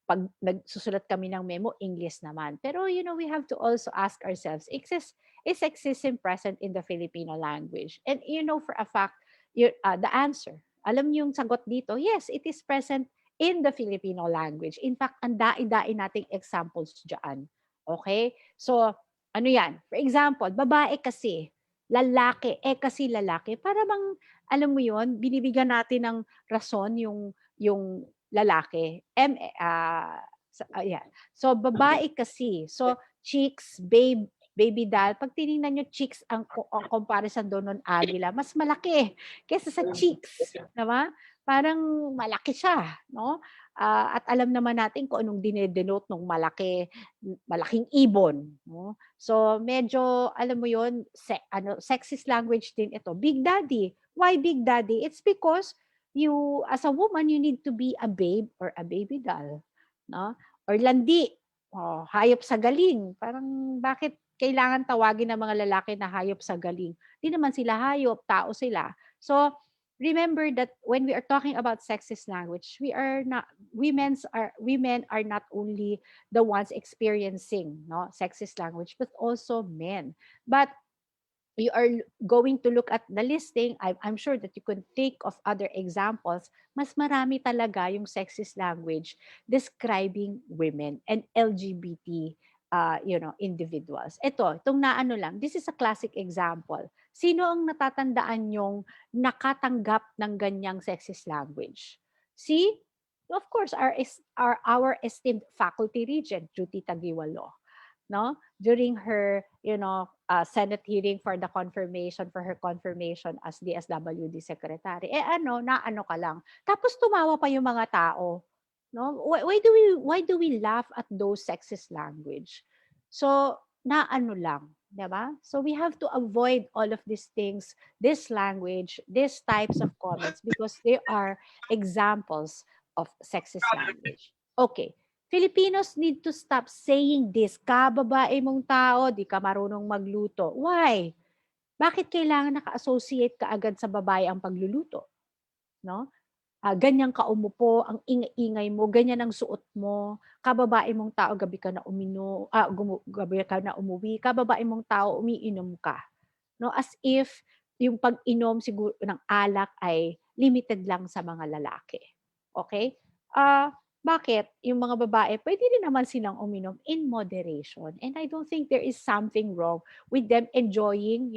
pag nagsusulat kami ng memo, English naman. Pero we have to also ask ourselves, is sexism present in the Filipino language? And for a fact, the answer, alam niyo yung sagot dito, yes, it is present in the Filipino language. In fact, ang dai-dai nating examples dyan. Okay? So, ano yan? For example, babae kasi, lalaki, kasi lalaki. Para bang, alam mo yon, binibigyan natin ng rason yung lalaki. Yeah. So, babae kasi. So, chicks, baby doll. Pag tinignan nyo, chicks ang comparison doon ng agila, mas malaki kaysa sa cheeks. Diba? Parang malaki siya. No? At alam naman natin kung anong dinedenote ng malaking ibon. No? So, medyo, alam mo yon, sexist language din ito. Big Daddy. Why Big Daddy? It's because you, as a woman, you need to be a babe or a baby doll. No? Or landi. Hayop sa galing. Parang bakit kailangan tawagin ng mga lalaki na hayop sa galing? Di naman sila hayop, tao sila. So, remember that when we are talking about sexist language, women are not only the ones experiencing sexist language, but also men. But you are going to look at the listing, I'm sure that you could think of other examples. Mas marami talaga yung sexist language describing women and LGBT individuals. Itong naano lang, this is a classic example. Sino ang natatandaan yung nakatanggap ng ganyang sexist language? See, of course, our esteemed faculty regent, Judy Tagiwalo. No? During her, Senate hearing for her confirmation as DSWD secretary. Naano ka lang. Tapos tumawa pa yung mga tao. No? Why do we laugh at those sexist language? So, naano lang, 'di ba? So we have to avoid all of these things, this language, these types of comments because they are examples of sexist language. Okay. Filipinos need to stop saying this. Kababae mong tao, di ka marunong magluto. Why? Bakit kailangan naka-associate ka agad sa babae ang pagluluto? No? Ganyan ka umupo, ang ingay mo, ganyan ang suot mo. Kababae mong tao, gabi ka na gabi ka na umuwi. Kababae mong tao, umiinom ka. No? As if yung pag-inom siguro ng alak ay limited lang sa mga lalaki. Okay? Bakit? Yung mga babae, pwede rin naman silang uminom in moderation. And I don't think there is something wrong with them enjoying,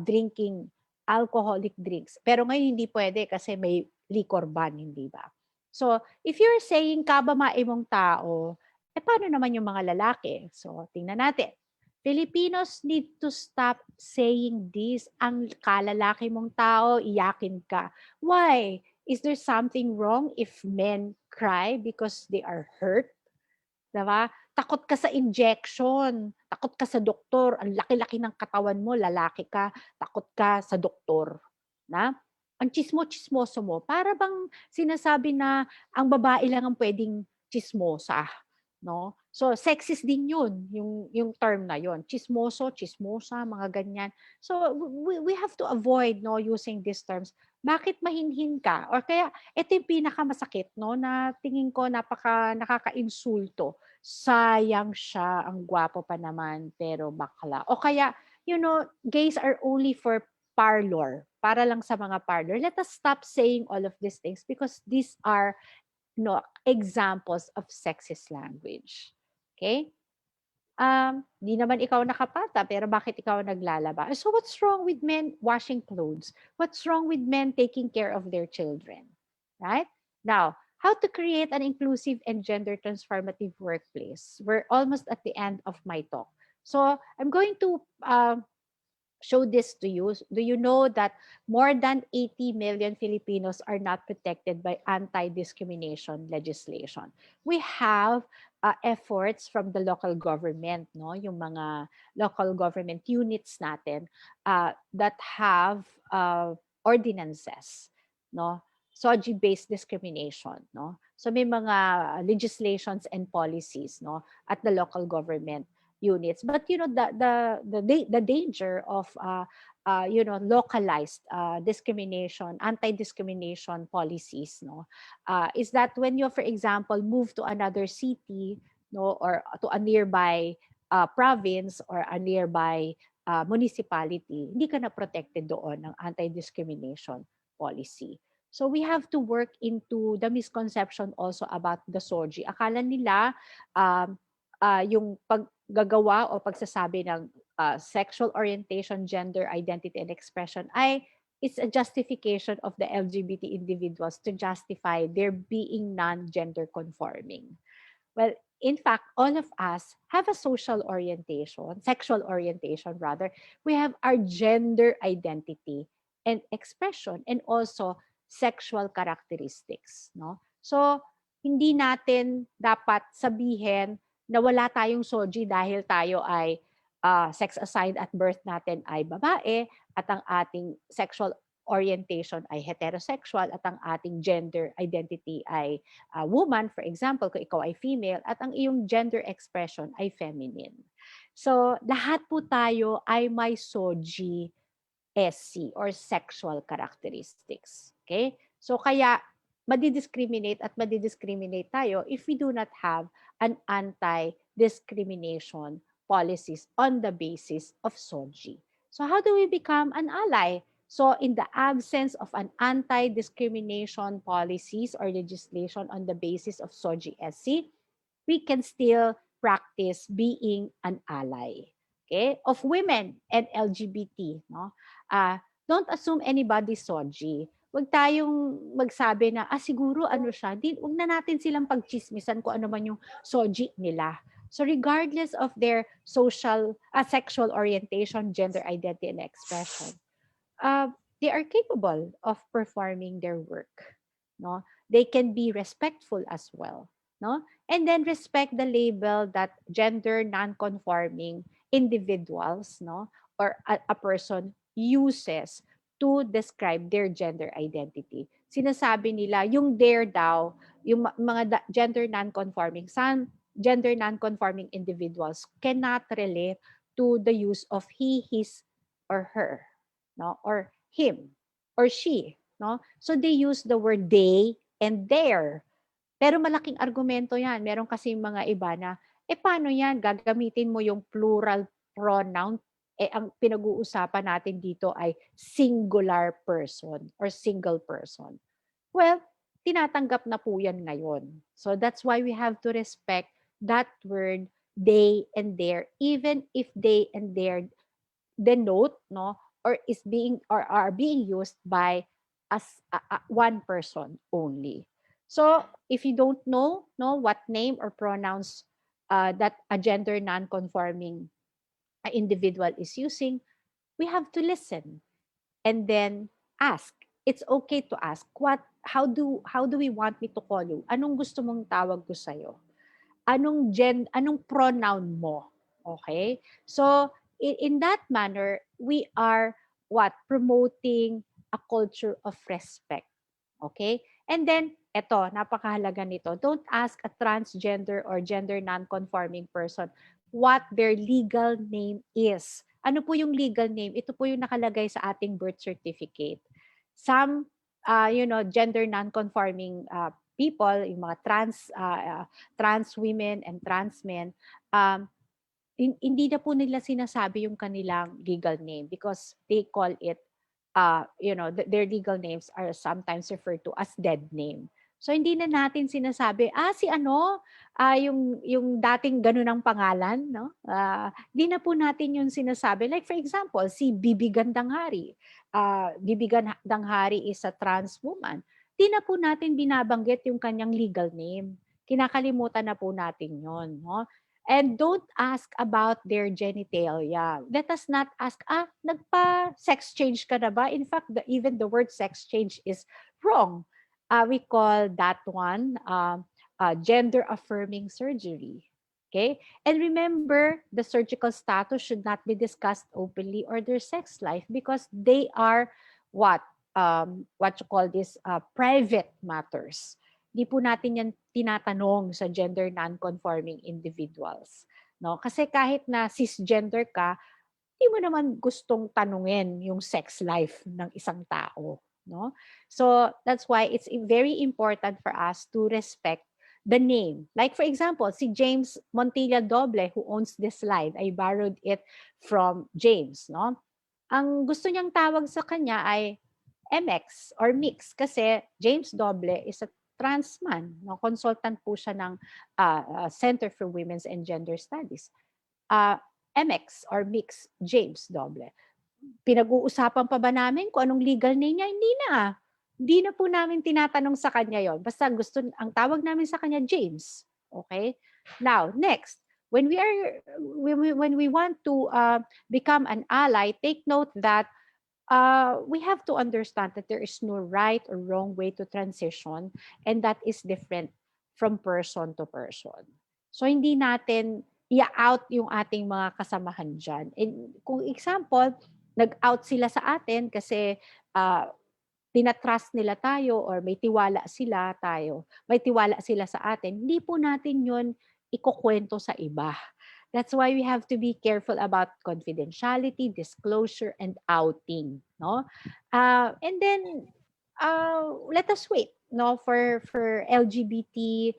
drinking alcoholic drinks. Pero ngayon hindi pwede kasi may liquor ban, hindi ba? So, if you're saying kababae mong tao, paano naman yung mga lalaki? So, tingnan natin. Filipinos need to stop saying this. Ang kalalaki mong tao, iyakin ka. Why? Is there something wrong if men cry because they are hurt? Diba? Takot ka sa injection. Takot ka sa doktor. Ang laki-laki ng katawan mo, lalaki ka. Takot ka sa doktor. Na? Ang chismoso mo. Para bang sinasabi na ang babae lang ang pwedeng chismosa. No? So, sexist din yun, yung term na yun. Chismoso, chismosa, mga ganyan. So, we have to avoid using these terms. Bakit mahinhin ka? Or kaya, ito yung pinakamasakit, na tingin ko nakaka-insulto. Sayang siya, ang gwapo pa naman, pero bakla. O kaya, gays are only for parlor, para lang sa mga parlor. Let us stop saying all of these things because these are examples of sexist language. Okay? Di naman ikaw nakapata, pero bakit ikaw naglalaba? So what's wrong with men washing clothes? What's wrong with men taking care of their children? Right? Now, how to create an inclusive and gender transformative workplace? We're almost at the end of my talk. So I'm going to show this to you. Do you know that more than 80 million Filipinos are not protected by anti-discrimination legislation? We have efforts from the local government, no? Yung mga local government units natin that have ordinances, no? SOGI-based discrimination, no? So may mga legislations and policies, no, at the local government units. But you know the danger of localized discrimination, anti-discrimination policies, no, is that when you, for example, move to another city, no, or to a nearby province or a nearby municipality, hindi ka na protected doon ng anti-discrimination policy. So we have to work into the misconception also about the SOGI. Akala nila yung paggagawa o pagsasabi ng sexual orientation, gender identity, and expression ay it's a justification of the LGBT individuals to justify their being non-gender conforming. Well, in fact, all of us have a social orientation, sexual orientation rather. We have our gender identity and expression and also sexual characteristics, no? So, hindi natin dapat sabihin na wala tayong SOGI dahil tayo ay sex assigned at birth natin ay babae at ang ating sexual orientation ay heterosexual at ang ating gender identity ay woman, for example, kung ikaw ay female, at ang iyong gender expression ay feminine. So, lahat po tayo ay may SOGI SC or sexual characteristics. Okay? So, kaya madi-discriminate at madi-discriminate tayo if we do not have an anti-discrimination policies on the basis of SOGI. So, how do we become an ally? So, in the absence of an anti-discrimination policies or legislation on the basis of SOGI-SC, we can still practice being an ally, okay, of women and LGBT. No? Don't assume anybody's SOGI. Huwag tayong magsabi na, siguro ano siya. Huwag na natin silang pagchismisan kung ano man yung SOGI nila. So regardless of their social, sexual orientation, gender identity, and expression, they are capable of performing their work. No, they can be respectful as well. No, and then respect the label that gender non-conforming individuals, no, or a person uses to describe their gender identity. Sinasabi nila yung their daw, yung mga gender non-conforming, some gender non-conforming individuals cannot relate to the use of he, his, or her, no, or him or she, no? So they use the word they and their. Pero malaking argumento 'yan. Meron kasi mga iba na paano 'yan gagamitin mo yung plural pronoun, ang pinag-uusapan natin dito ay singular person or single person. Well, tinatanggap na po 'yan ngayon. So that's why we have to respect that word they and their, even if they and their denote, no, or is being or are being used by as one person only. So if you don't know what name or pronouns that a gender non-conforming individual is using, we have to listen and then ask. It's okay to ask, how do we want me to call you? Anong gusto mong tawag ko sa'yo? Anong pronoun mo? Okay? So in that manner, we are promoting a culture of respect. Okay? And then, eto, napakahalaga nito. Don't ask a transgender or gender non-conforming person what their legal name is. Ano po yung legal name? Ito po yung nakalagay sa ating birth certificate. Some, gender non-conforming people, yung mga trans women and trans men, hindi na po nila sinasabi yung kanilang legal name because they call it, their legal names are sometimes referred to as dead name. So hindi na natin sinasabi, si yung dating ganun ang pangalan, no? Hindi na po natin yung sinasabi. Like for example, si Bibi Gandanghari. Bibi Gandanghari is a trans woman. Hindi na po natin binabanggit yung kanyang legal name. Kinakalimutan na po natin yon, no? And don't ask about their genitalia. Let us not ask, nagpa-sex change ka na ba? In fact, even the word sex change is wrong. We call that one gender-affirming surgery. Okay? And remember, the surgical status should not be discussed openly or their sex life because they are what? What you call this? Private matters. Di po natin yan tinatanong sa gender non-conforming individuals. No? Kasi kahit na cisgender ka, di mo naman gustong tanungin yung sex life ng isang tao. No? So that's why it's very important for us to respect the name. Like for example, si James Montilla Doble who owns this slide, I borrowed it from James. No? Ang gusto niyang tawag sa kanya ay MX or mix kasi James Doble is a trans man. No? Consultant po siya ng Center for Women's and Gender Studies. MX or mix James Doble. Pinag-uusapan pa ba namin kung anong legal name niya? Hindi na. Hindi na po namin tinatanong sa kanya yon. Basta ang tawag namin sa kanya James. Okay? Now, next. When we want to become an ally, take note that we have to understand that there is no right or wrong way to transition, and that is different from person to person. So hindi natin i-out yung ating mga kasamahan dyan. And kung example, nag-out sila sa atin kasi tinatrust nila tayo or may tiwala sila sa atin, hindi po natin yun ikukwento sa iba. That's why we have to be careful about confidentiality, disclosure, and outing. No, and then let us wait. No, for LGBT,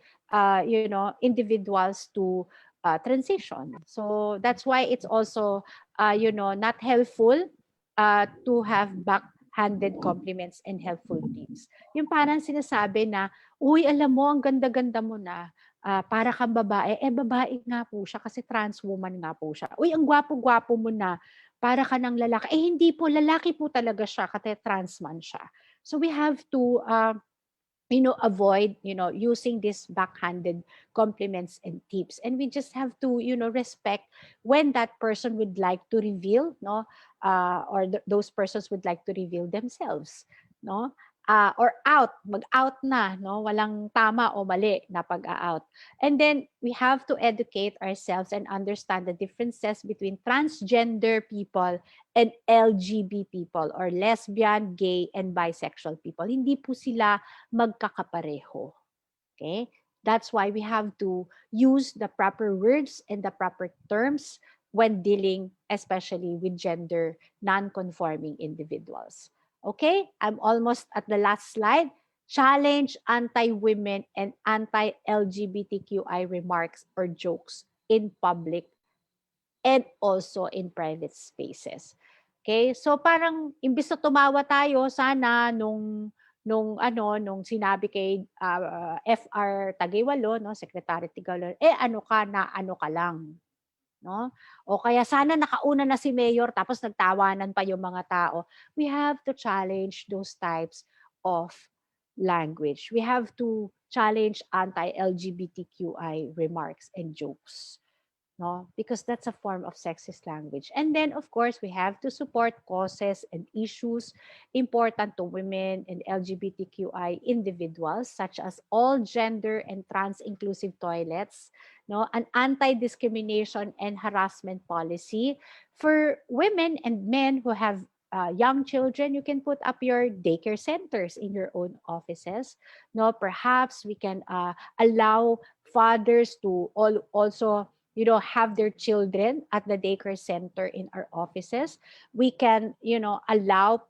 individuals to transition. So that's why it's also, not helpful to have backhanded compliments and helpful tips. Yung parang sinasabi na, uy, alam mo, ang ganda-ganda mo na. Para kang babae, babae nga po siya kasi trans woman nga po siya. Uy, ang gwapo-gwapo mo na, para ka ng lalaki. Hindi po, lalaki po talaga siya kasi trans man siya. So we have to, avoid, using these backhanded compliments and tips. And we just have to, respect when that person would like to reveal, or those persons would like to reveal themselves, no? Or mag-out na, no? Walang tama o mali na pag-out. And then we have to educate ourselves and understand the differences between transgender people and LGBT people or lesbian, gay, and bisexual people. Hindi po sila magkakapareho. Okay? That's why we have to use the proper words and the proper terms when dealing especially with gender non-conforming individuals. Okay, I'm almost at the last slide. Challenge anti-women and anti-LGBTQI remarks or jokes in public and also in private spaces. Okay? So parang imbis na tumawa tayo sana nung sinabi kay FR Tagaywalo, no, Secretary Tagaywalo, ano ka lang. No? O kaya sana nakauna na si Mayor tapos nagtawanan pa yung mga tao. We have to challenge those types of language. We have to challenge anti-LGBTQI remarks and jokes. No, because that's a form of sexist language. And then, of course, we have to support causes and issues important to women and LGBTQI individuals, such as all gender and trans-inclusive toilets, no, an anti-discrimination and harassment policy for women and men who have young children. You can put up your daycare centers in your own offices. No, perhaps we can allow fathers to also have their children at the daycare center in our offices. We can, allow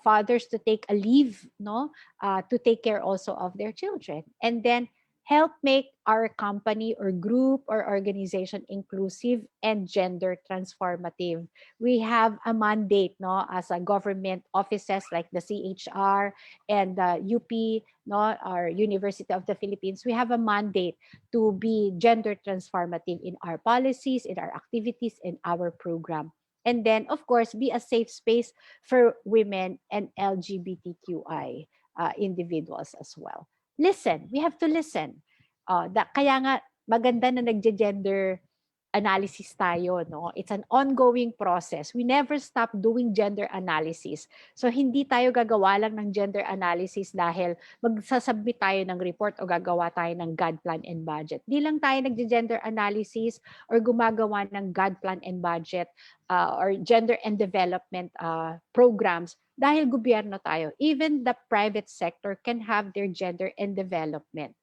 fathers to take a leave, to take care also of their children. And then help make our company or group or organization inclusive and gender transformative. We have a mandate, as a government offices like the CHR and the UP, our University of the Philippines. We have a mandate to be gender transformative in our policies, in our activities, in our program. And then, of course, be a safe space for women and LGBTQI individuals as well. Listen, we have to listen. Kaya nga maganda na nagge-gender analysis tayo, no? It's an ongoing process. We never stop doing gender analysis. So hindi tayo gagawa lang ng gender analysis dahil magsasubmit tayo ng report o gagawa tayo ng God plan and budget. Di lang tayo nagge-gender analysis or gumagawa ng God plan and budget or gender and development programs dahil gobyerno tayo. Even the private sector can have their gender and development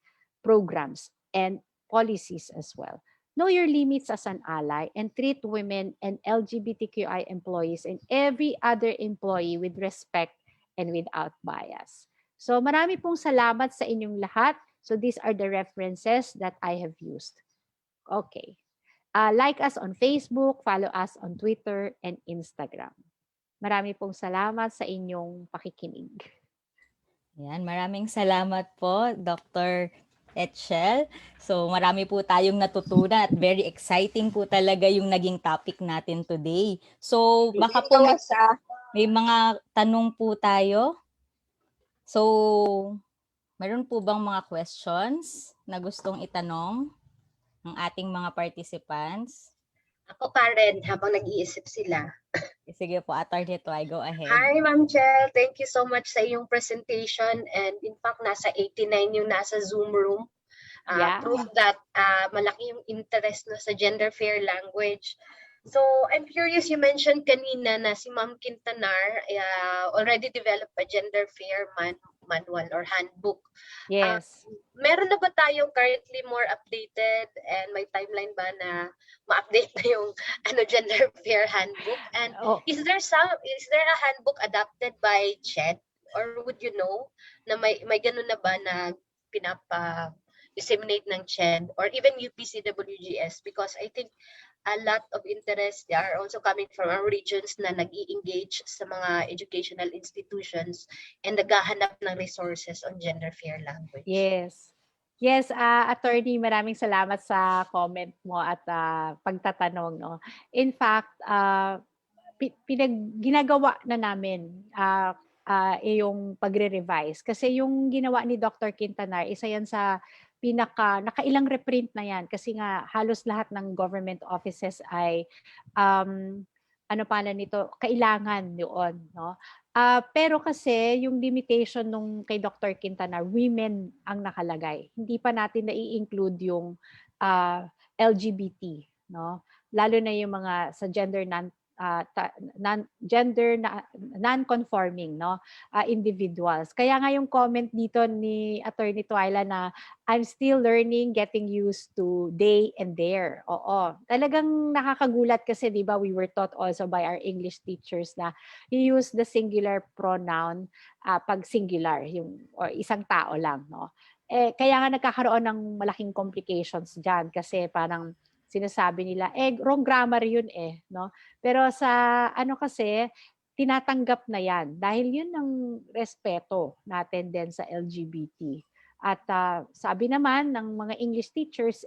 programs and policies as well. Know your limits as an ally and treat women and LGBTQI employees and every other employee with respect and without bias. So marami pong salamat sa inyong lahat. So these are the references that I have used. Okay. Like us on Facebook, follow us on Twitter and Instagram. Marami pong salamat sa inyong pakikinig. Yan, maraming salamat po, Dr. Etchel. So marami po tayong natutunan at very exciting po talaga yung naging topic natin today. So baka po may mga tanong po tayo. So meron po bang mga questions na gustong itanong ng ating mga participants? Ako, Karen, habang nag-iisip sila. Sige po, Attorney Toy, go ahead. Hi, Ma'am Chel. Thank you so much sa iyong presentation. And in fact, nasa 89 yung nasa Zoom room. Proof that malaki yung interest na sa gender fair language. So I'm curious, you mentioned kanina na si Ma'am Quintanar already developed a gender fair manual or handbook. Yes. Meron na ba tayong currently more updated and may timeline ba na ma-update na yung gender fair handbook? And is there a handbook adopted by CHED, or would you know na may ganun na ba na disseminate ng CHED or even UPCWGS? Because I think a lot of interest, they are also coming from our regions na nag-i-engage sa mga educational institutions and naghahanap ng resources on gender fair language. Yes. Yes, Attorney, maraming salamat sa comment mo at pagtatanong. No? In fact, ginagawa na namin yung pagre-revise. Kasi yung ginawa ni Dr. Quintanar, isa yan sa nakailang reprint na yan kasi nga halos lahat ng government offices ay kailangan yun, no? Pero kasi yung limitation nung kay Dr. Quintanar, women ang nakalagay. Hindi pa natin na-i-include yung LGBT, no? Lalo na yung mga sa gender non-conforming, no, individuals. Kaya nga yung comment dito ni Attorney Twyla na I'm still learning, getting used to they and their. Oo. Talagang nakakagulat kasi, di ba, we were taught also by our English teachers na you use the singular pronoun pag singular, yung or isang tao lang, no. Kaya nga nagkakaroon ng malaking complications diyan kasi parang sinasabi nila, wrong grammar yun no? Pero sa kasi, tinatanggap na yan dahil yun ang respeto natin din sa LGBT. At sabi naman ng mga English teachers,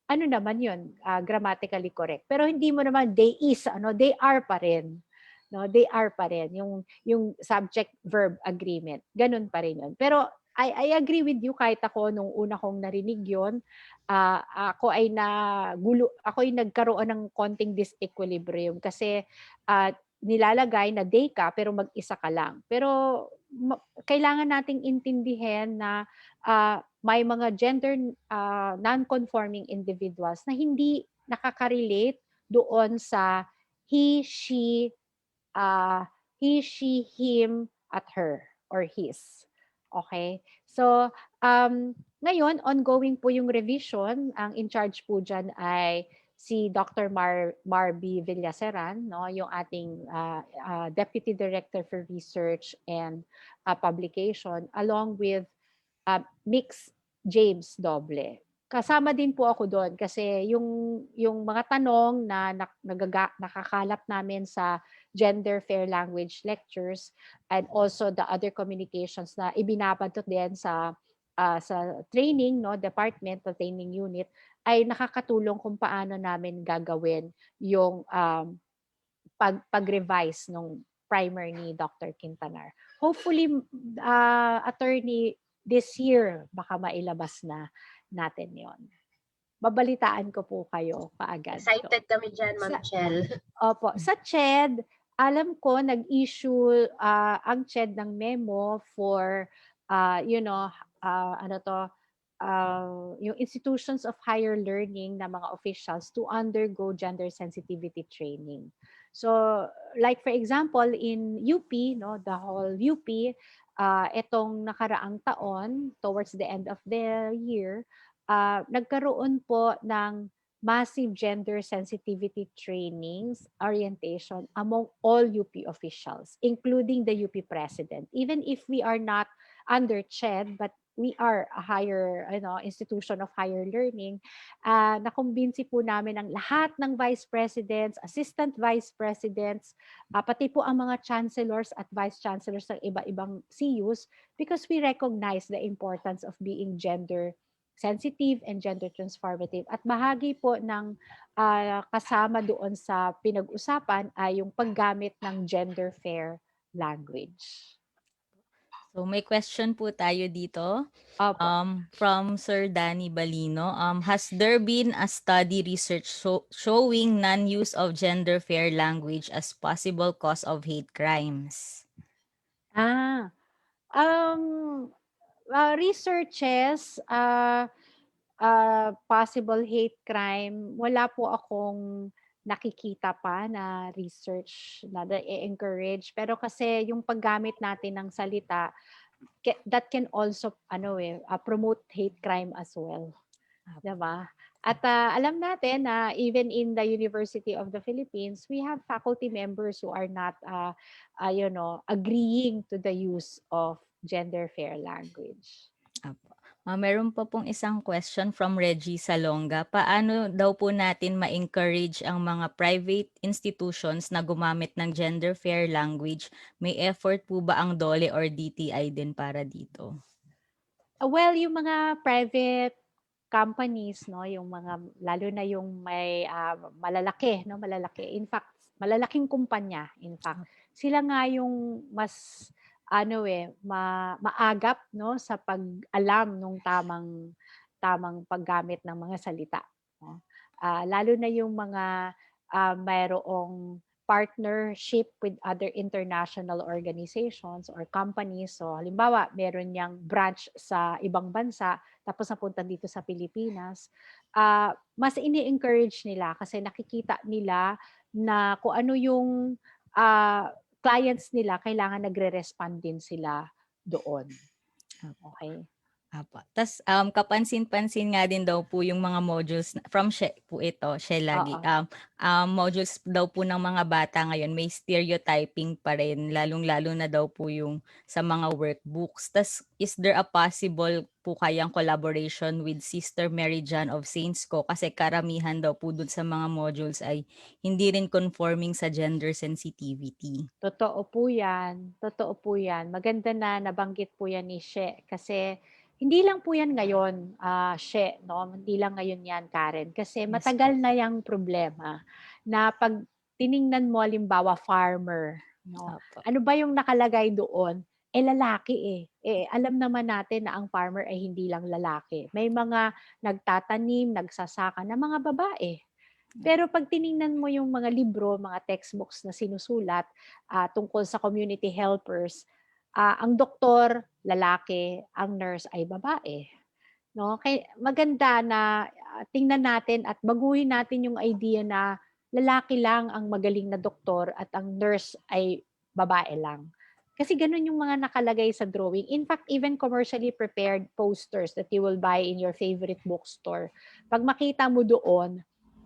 naman yun, grammatically correct. Pero hindi mo naman, they is, they are pa rin. No, they are pa rin. Yung subject-verb agreement, ganun pa rin yun. Pero I agree with you, kahit ako nung una kong narinig yun, ako ay nagkaroon ng konting disequilibrium kasi nilalagay na they ka pero mag-isa ka lang. Pero kailangan nating intindihin na may mga gender non-conforming individuals na hindi nakaka-relate doon sa he, she, him, at her, or his. Okay? So, ngayon, ongoing po yung revision. Ang in charge po dyan ay si Dr. Marby Villaseran, no, yung ating Deputy Director for Research and Publication, along with Mix James Doble. Kasama din po ako doon kasi yung mga tanong na nakakalap namin sa gender fair language lectures and also the other communications na ibinabato din sa training, no, departmental training unit, ay nakakatulong kung paano namin gagawin yung pag-revise ng primer ni Dr. Quintanar. Hopefully, attorney, this year baka mailabas na natin yon. babalitaan ko po kayo kaagad. Excited kami dyan, Ma'am Chel. Opo. Sa CHED, alam ko nag-issue ang CHED ng memo for, yung institutions of higher learning na mga officials to undergo gender sensitivity training. So, like for example, in UP, no, the whole UP, itong nakaraang taon, towards the end of the year, nagkaroon po ng massive gender sensitivity trainings, orientation among all UP officials, including the UP president. Even if we are not under CHED, but we are a higher institution of higher learning, nakumbinsi po namin ang lahat ng vice presidents, assistant vice presidents, pati po ang mga chancellors at vice chancellors ng iba-ibang CUs, because we recognize the importance of being gender sensitive and gender transformative. At bahagi po ng kasama doon sa pinag-usapan ay yung paggamit ng gender fair language. So may question po tayo dito from Sir Danny Balino. Has there been a study research showing non-use of gender fair language as possible cause of hate crimes? Researches, possible hate crime, wala po akong nakikita pa na research na i-encourage. Pero kasi yung paggamit natin ng salita, that can also promote hate crime as well. Diba? At alam natin na even in the University of the Philippines, we have faculty members who are not agreeing to the use of gender fair language. Meron pa pong isang question from Reggie Salonga. Paano daw po natin ma-encourage ang mga private institutions na gumamit ng gender fair language? May effort po ba ang DOLE or DTI din para dito? Well, yung mga private companies, no, yung mga lalo na yung may malalaki. In fact, malalaking kumpanya, in fact. Sila nga yung mas maagap, no, sa pag-alam ng tamang paggamit ng mga salita, no? Lalo na yung mga mayroong partnership with other international organizations or companies. So halimbawa, meron niyang branch sa ibang bansa tapos napunta dito sa Pilipinas. Mas ini-encourage nila kasi nakikita nila na kung ano yung clients nila, kailangan nagre-respond din sila doon. Okay. Tapos kapansin-pansin nga din daw po yung mga modules from She po ito, She lagi. Modules daw po ng mga bata ngayon may stereotyping pa rin, lalong-lalo na daw po yung sa mga workbooks. Tas is there a possible po kayang collaboration with Sister Mary John of Saints ko kasi karamihan daw po dun sa mga modules ay hindi rin conforming sa gender sensitivity. Totoo po yan. Maganda na nabanggit po yan ni She kasi hindi lang po yan ngayon, She, no? Hindi lang ngayon yan, Karen. Kasi matagal na yung problema na pag tiningnan mo, halimbawa, farmer, no? Ano ba yung nakalagay doon? Lalaki eh. Alam naman natin na ang farmer ay hindi lang lalaki. May mga nagtatanim, nagsasaka na mga babae. Pero pag tiningnan mo yung mga libro, mga textbooks na sinusulat tungkol sa community helpers, ang doktor, lalaki, ang nurse ay babae. No? Kaya maganda na tingnan natin at baguhin natin yung idea na lalaki lang ang magaling na doktor at ang nurse ay babae lang. Kasi ganun yung mga nakalagay sa drawing. In fact, even commercially prepared posters that you will buy in your favorite bookstore, pag makita mo doon,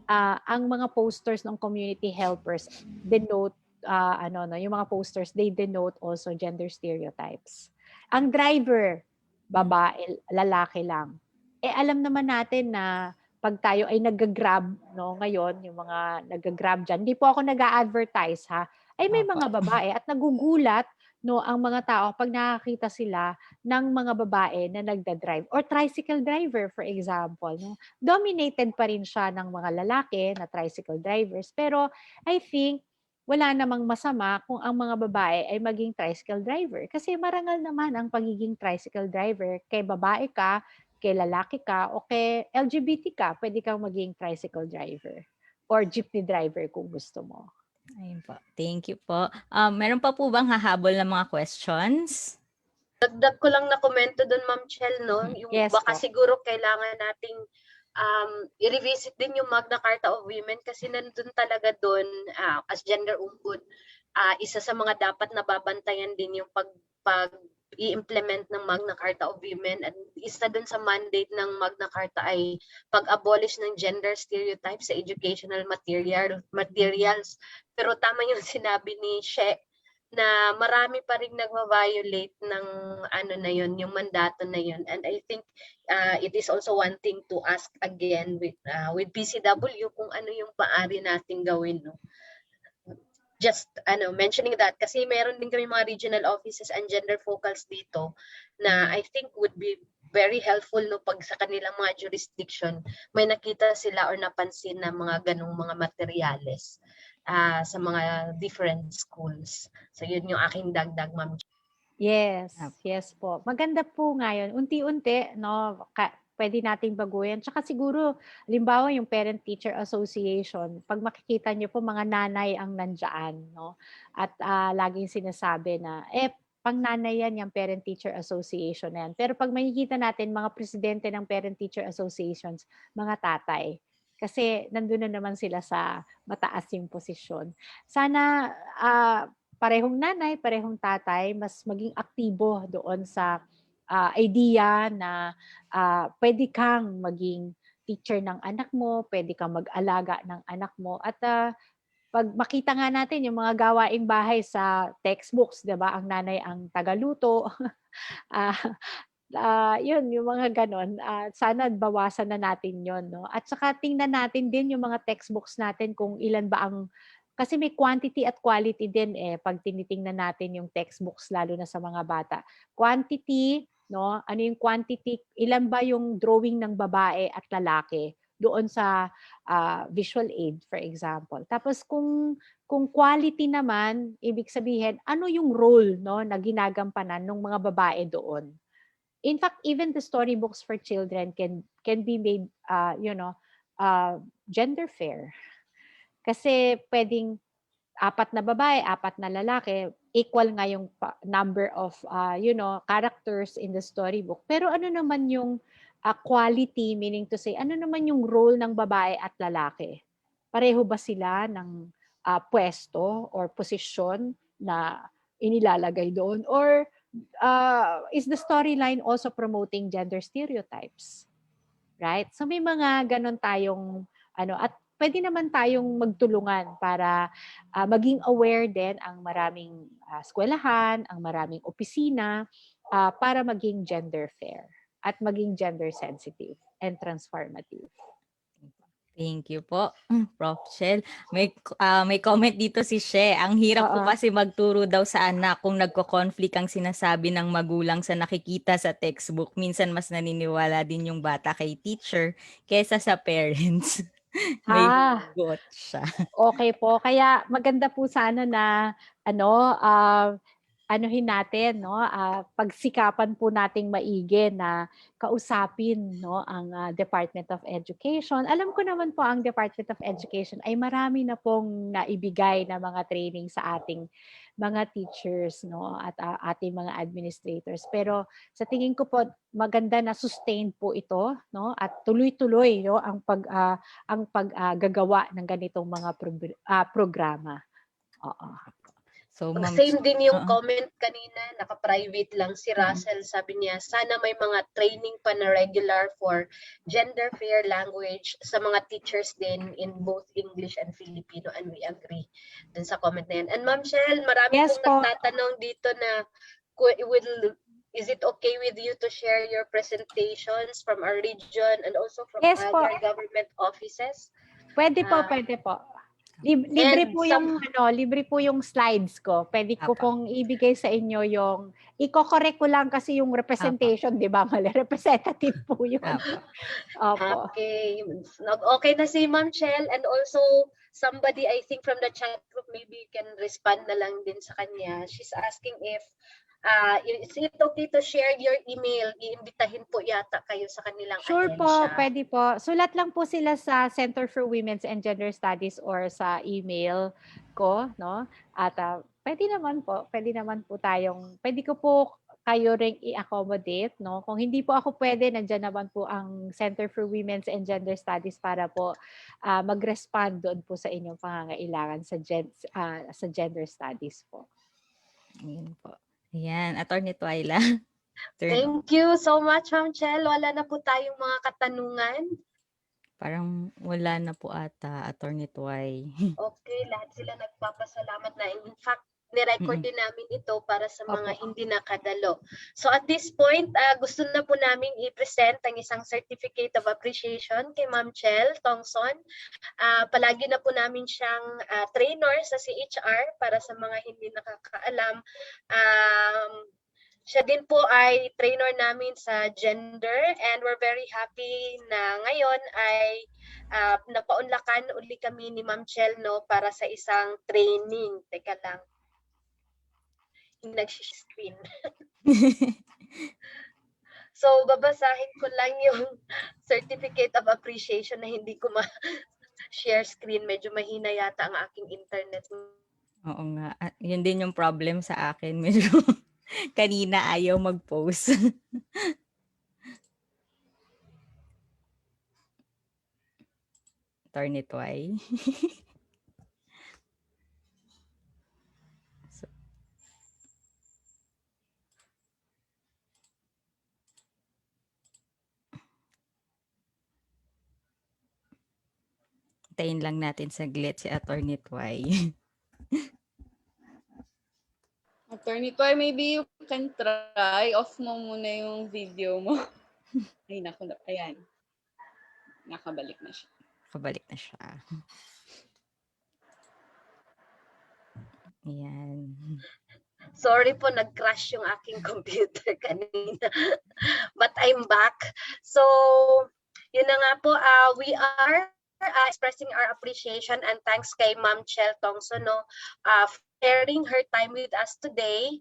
ang mga posters ng community helpers denote yung mga posters, they denote also gender stereotypes. Ang driver, babae, lalaki lang. Alam naman natin na pag tayo ay nag-grab, no, ngayon, yung mga nag-grab dyan, hindi po ako nag-a-advertise, ha, ay may mga babae at nagugulat, no, ang mga tao pag nakakita sila ng mga babae na nagda-drive or tricycle driver, for example, no. Dominated pa rin siya ng mga lalaki na tricycle drivers, pero I think wala namang masama kung ang mga babae ay maging tricycle driver. Kasi marangal naman ang pagiging tricycle driver. Kay babae ka, kay lalaki ka o kay LGBT ka, pwede kang maging tricycle driver or jeepney driver kung gusto mo. Ayun po. Thank you po. Meron pa po bang hahabol na mga questions? Dagdag ko lang na komento doon, Ma'am Chel, no? Yung Yes baka po. siguro kailangan nating i-revisit din yung Magna Carta of Women kasi nandun talaga doon as gender umpud, isa sa mga dapat nababantayan din yung pag i-implement ng Magna Carta of Women, at isa dun sa mandate ng Magna Carta ay pag-abolish ng gender stereotypes sa educational materials. Pero tama yung sinabi ni She na marami pa rin nagva-violate ng ano na yun, yung mandato na yun. And I think it is also one thing to ask again with PCW kung ano yung maaari nating gawin, no? Just mentioning that kasi meron din kami mga regional offices and gender focals dito na I think would be very helpful, no, pag sa kanilang mga jurisdiction may nakita sila or napansin na mga ganong mga materyales sa mga different schools. So yun yung aking dagdag, Ma'am. Yes, yes po. Maganda po ngayon. Unti-unti, no, pwede nating baguhin. Tsaka siguro, halimbawa yung Parent-Teacher Association, pag makikita niyo po mga nanay ang nandyan, no? At laging sinasabi na, pang nanay yan, yung Parent-Teacher Association na yan. Pero pag makikita natin, mga presidente ng Parent-Teacher Associations, mga tatay. Kasi nandun na naman sila sa mataas yung posisyon. Sana parehong nanay, parehong tatay, mas maging aktibo doon sa idea na pwede kang maging teacher ng anak mo, pwede kang mag-alaga ng anak mo. At pag makita nga natin yung mga gawaing bahay sa textbooks, 'di ba? Ang nanay ang tagaluto. Yun, yung mga ganon. Sana bawasan na natin yun, no? At saka tingnan natin din yung mga textbooks natin kung ilan ba ang, kasi may quantity at quality din pag tinitingnan natin yung textbooks lalo na sa mga bata. Quantity, no? Ano yung quantity? Ilan ba yung drawing ng babae at lalaki doon sa visual aid, for example. Tapos kung quality naman, ibig sabihin, ano yung role, no, na ginagampanan ng mga babae doon? In fact, even the storybooks for children can be made, gender fair. Kasi pwedeng 4 na babae, 4 na lalaki, equal nga yung number of, characters in the storybook. Pero ano naman yung quality, meaning to say, ano naman yung role ng babae at lalaki? Pareho ba sila ng pwesto or posisyon na inilalagay doon? Or is the storyline also promoting gender stereotypes? Right? So may mga ganon tayong at pwede naman tayong magtulungan para maging aware din ang maraming eskwelahan, ang maraming opisina para maging gender fair at maging gender sensitive and transformative. Thank you po, Prof. Shell. May comment dito si She. Ang hirap po kasi magturo daw sa anak kung nagko-conflict ang sinasabi ng magulang sa nakikita sa textbook. Minsan mas naniniwala din yung bata kay teacher kaysa sa parents. May got siya. Okay po. Kaya maganda po sana na anuhin natin, no? Pagsikapan po nating maigi na kausapin, no, ang Department of Education. Alam ko naman po ang Department of Education ay marami na pong naibigay na mga training sa ating mga teachers, no, at ating mga administrators. Pero sa tingin ko po maganda na sustained po ito, no, at tuloy-tuloy, no, ang paggagawa ng ganitong mga programa. Oo. So, same din yung comment kanina, naka-private lang si Russell, sabi niya, sana may mga training pa na regular for gender fair language sa mga teachers din in both English and Filipino, and we agree dun sa comment na yan. And Ma'am Shell, marami pong nagtatanong dito na is it okay with you to share your presentations from our region and also from other government offices? Pwede po. Libre po yung slides ko. Pwede ko pong ibigay sa inyo yung iko-correct ko lang kasi yung representation, 'di ba? Mali, representative po yun. Opo. Okay na si Ma'am Shell, and also somebody I think from the chat group maybe you can respond na lang din sa kanya. She's asking if Is it okay to share your email? Iimbitahin po yata kayo sa kanilang Sure po, ahensya. pwede po. Sulat lang po sila sa Center for Women's and Gender Studies or sa email ko, no? At pwede naman po pwede ko po kayo ring i-accommodate, no? Kung hindi po ako pwede, nandiyan naman po ang Center for Women's and Gender Studies para po mag-respond doon po sa inyong pangangailangan sa gender studies po. Ayun po. Ayan, Attorney Twyla. Thank you so much, Ma'am Chel. Wala na po tayong mga katanungan. Parang wala na po ata, Attorney Twy. Okay, lahat sila nagpapasalamat na. In fact, ni-record din namin ito para sa mga hindi nakadalo. So at this point, gusto na po namin i-present ang isang Certificate of Appreciation kay Ma'am Chel Tongson. Palagi na po namin siyang trainer sa CHR para sa mga hindi nakakaalam. Siya din po ay trainer namin sa gender and we're very happy na ngayon ay napaunlakan uli kami ni Ma'am Chel, no, para sa isang training. Teka lang. Nag-screen. So, babasahin ko lang yung Certificate of Appreciation na hindi ko ma-share screen. Medyo mahina yata ang aking internet. Oo nga. Yun din yung problem sa akin. Medyo kanina ayaw mag-post. Attorney Twy. Tayin lang natin saglit si Attorney Twy. Attorney Twy, maybe you can try. Off mo muna yung video mo. Ay, naku, ayan. Nakabalik na siya. Kabalik na siya. Ayan. Sorry po, nag-crash yung aking computer kanina. But I'm back. So, yun na nga po, we are expressing our appreciation and thanks kay Ma'am Chel Tongson, no, for sharing her time with us today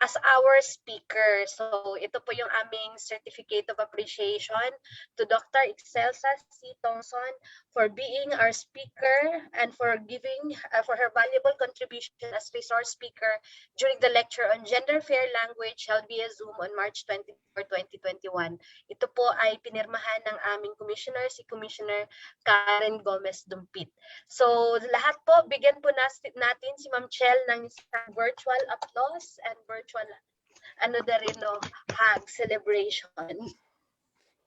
as our speaker. So, ito po yung aming Certificate of Appreciation to Dr. Excelsa C. Tongson for being our speaker and for giving for her valuable contribution as resource speaker during the lecture on Gender Fair Language held via Zoom on March 24, 2021. Ito po ay pinirmahan ng aming commissioner, si Commissioner Karen Gomez Dumpit. So lahat po, bigyan po natin si Ma'am Chel ng isang virtual applause and virtual hug celebration.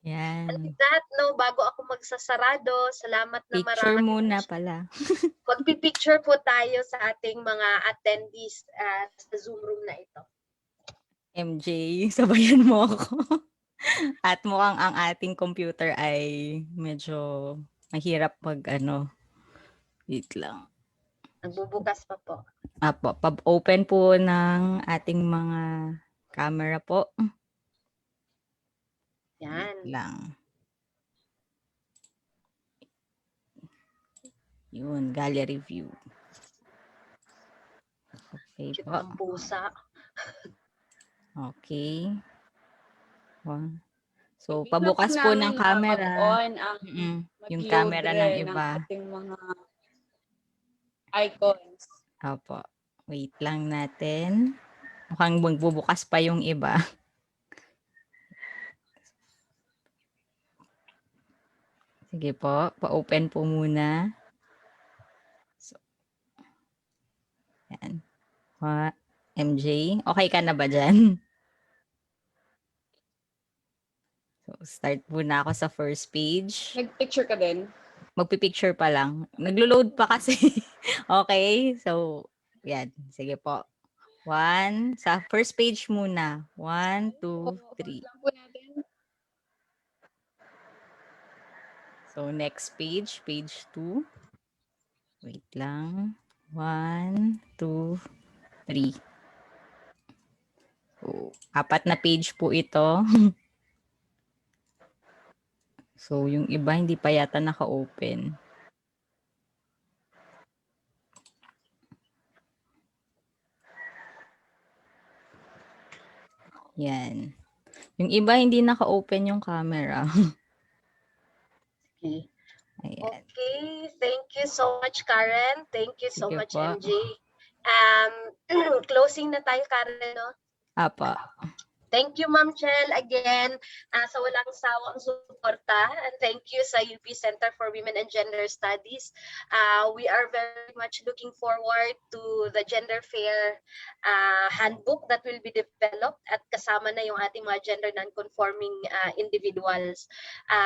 Yan. And with that, no, bago ako magsasarado, salamat na marami. Picture muna pala. Magpipicture po tayo sa ating mga attendees sa Zoom room na ito. MJ, sabayan mo ako. At mukhang ang ating computer ay medyo mahirap wait lang. Nagbubukas pa po. Apo, pag-open po ng ating mga camera po. Yan. Wait lang. Yun, gallery view. Okay Cute po. ng pusa. Okay. Wow. So, Wait pabukas lang po namin ng camera. mag-on ang Yung mag-load camera ng rin iba. ating mga icons. Opo. Wait lang natin. Mukhang magbubukas pa yung iba. Sige po, pa-open po muna. So, yan. MJ, okay ka na ba dyan? So, start muna ako sa first page. Nag-picture ka din? Magpipicture pa lang. Naglo-load pa kasi. Okay, so, yan. Sige po. Sa first page muna. 1, 2, 3. Lang po natin. So, next page, page 2. Wait lang. 1, 2, 3. So, 4 na page po ito. So, yung iba hindi pa yata naka-open. Yan. Yung iba hindi naka-open yung camera. Okay. Ayan. Okay, thank you so much, Karen. Thank you so Sige much, po. MJ. Closing na tayo, Karen, no? Apa. Thank you, Ma'am Chel, again, sa walang sawang suporta. And thank you sa UP Center for Women and Gender Studies. We are very much looking forward to the gender fair handbook that will be developed at kasama na yung ating mga gender non-conforming individuals.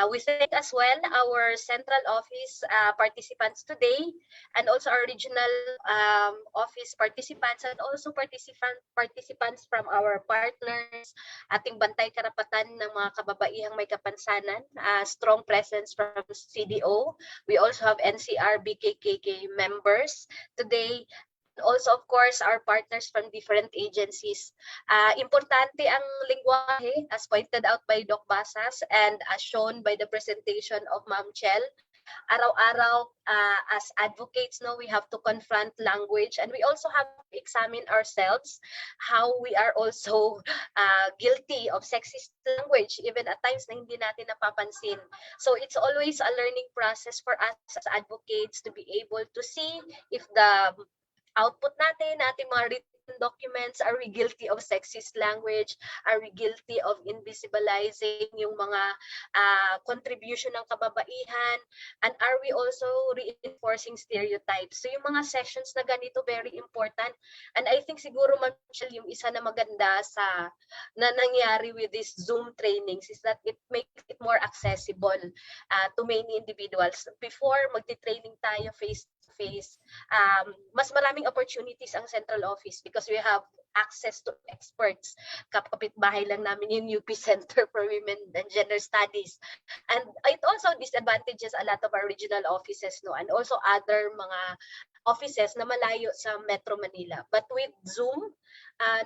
We thank as well our central office participants today, and also our regional office participants, and also participants from our partners, ating bantay karapatan ng mga kababaihang may kapansanan, strong presence from CDO. We also have NCR BKKK members today. Also, of course, our partners from different agencies. Importante ang lingwahe, as pointed out by Doc Basas and as shown by the presentation of Ma'am Chel. Araw-araw, as advocates, no, we have to confront language, and we also have to examine ourselves how we are also guilty of sexist language, even at times na hindi natin napapansin. So it's always a learning process for us as advocates to be able to see if the output natin, ating mga written documents, are we guilty of sexist language? Are we guilty of invisibilizing yung mga contribution ng kababaihan? And are we also reinforcing stereotypes? So yung mga sessions na ganito, very important. And I think siguro, Ma'am Michelle, yung isa na maganda na nangyari with this Zoom trainings is that it makes it more accessible to many individuals. Before, magti-training tayo face-to-face, mas maraming opportunities ang central office because we have access to experts. Kapitbahay lang namin yung UP Center for Women and Gender Studies. And it also disadvantages a lot of our regional offices, no, and also other mga offices na malayo sa Metro Manila. But with Zoom,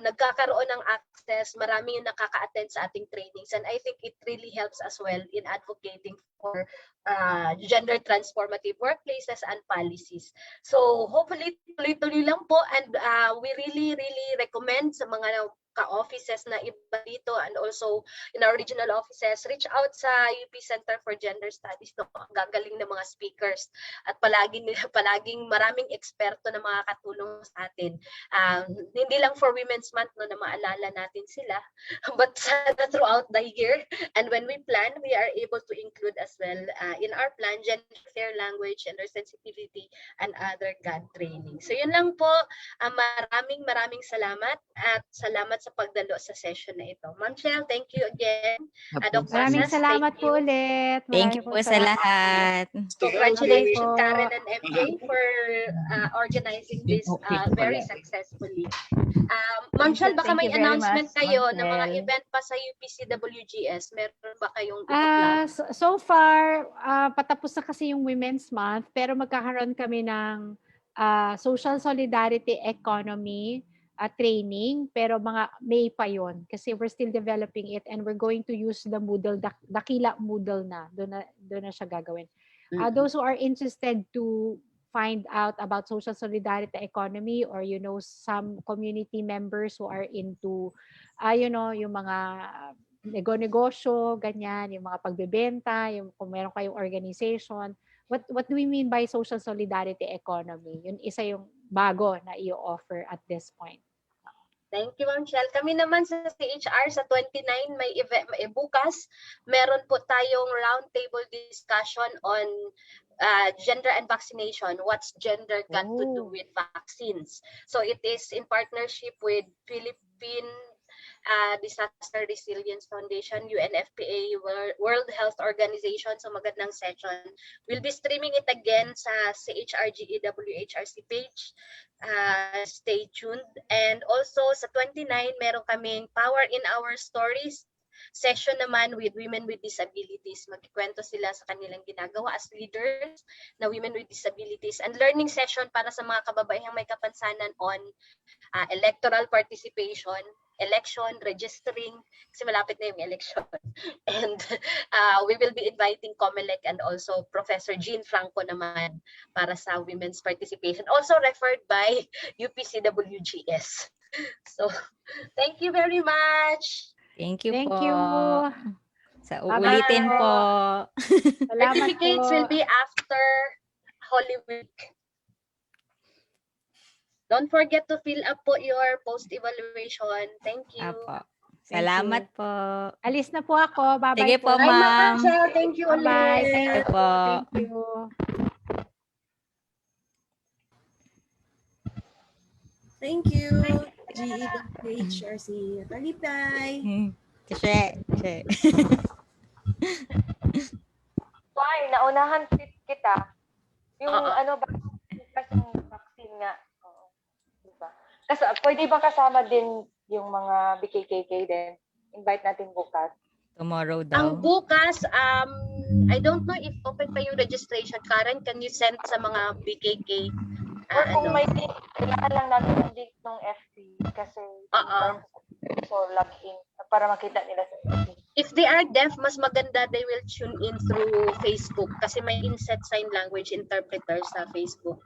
nagkakaroon ng access, marami yung nakaka-attend sa ating trainings, and I think it really helps as well in advocating for gender transformative workplaces and policies. So hopefully tuloy-tuloy lang po, and we really recommend sa mga ka-offices na iba dito and also in our regional offices, reach out sa UP Center for Gender Studies. No? Ang gagaling ng mga speakers at palaging maraming eksperto na makakatulong sa atin. Hindi lang for Women's Month, no, na maalala natin sila, but throughout the year. And when we plan, we are able to include as well in our plan gender fair language, gender sensitivity, and other GAD training. So yun lang po. Maraming salamat at salamat sa pagdalo sa session na ito. Ma'am Chel, thank you again. Doc Maraming Basas, salamat po ulit. Thank you po sa lahat. Congratulations, Karen and MJ, for organizing this very successfully. Ma'am Chel, baka may announcement kayo na mga event pa sa UPCWGS. Meron ba kayong ito-plan? So far, patapos na kasi yung Women's Month, pero magkakaroon kami ng Social Solidarity Economy training, pero mga May pa yon kasi we're still developing it and we're going to use the Moodle, Dakila Moodle na. Doon na siya gagawin. Those who are interested to find out about social solidarity economy, or some community members who are into yung mga negosyo, ganyan, yung mga pagbebenta, yung kung meron kayong organization, what do we mean by social solidarity economy? Yun isa yung bago na i-offer at this point. Thank you, Ma'am Chel. Kami naman sa CHR sa 29 may event, bukas meron po tayong roundtable discussion on gender and vaccination. What's gender got to do with vaccines? So it is in partnership with Philippine Disaster Resilience Foundation, UNFPA, World Health Organization. So magandang session. We'll be streaming it again sa CHRGE WHRC page. Stay tuned. And also sa 29, meron kaming Power in Our Stories session naman with women with disabilities. Magkikwento sila sa kanilang ginagawa as leaders na women with disabilities, and learning session para sa mga kababaihang may kapansanan on electoral participation, election, registering, kasi malapit na yung election. And we will be inviting COMELEC and also Professor Jean Franco naman para sa women's participation, also referred by UPCWGS. So, thank you very much. Thank you Thank po. you. Sa Bye-bye uulitin po. po. Salamat Certificates po. will be after Holy Week. Don't forget to fill up po your post-evaluation. Thank you. Apo. Thank Salamat you. po. Alis na po ako. Bye-bye Sige po, Bye, ma'am. Ma'am. Thank you Bye-bye. ulit. Thank you Sige po. Thank you. Thank you. GEWHRC. Talipay. Kasi. Why? Naunahan kita. Yung Oo. ano ba? Yung vaccine nga. Oo. Diba? Kasi pwede ba kasama din yung mga BKKK din? Invite natin bukas. Tomorrow daw. Ang bukas, I don't know if open pa yung registration. Karen, can you send sa mga BKK? Or kung Ano? may link, kailangan lang natin ang link ng FB kasi so log in para makita nila sa FB. If they are deaf, mas maganda they will tune in through Facebook kasi may inset sign language interpreter sa Facebook.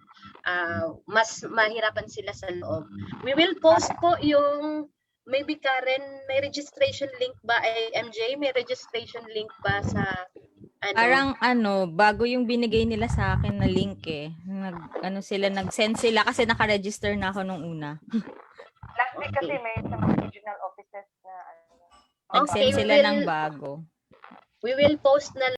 Mas mahirapan sila sa loob. We will post po yung maybe Karen, may registration link ba ay MJ? May registration link ba sa ano? Parang bago yung binigay nila sa akin na link eh. Nag-send sila kasi naka-register na ako nung una. Last week kasi may sa mga regional offices na Nag-send Okay, sila ng bago. We will post na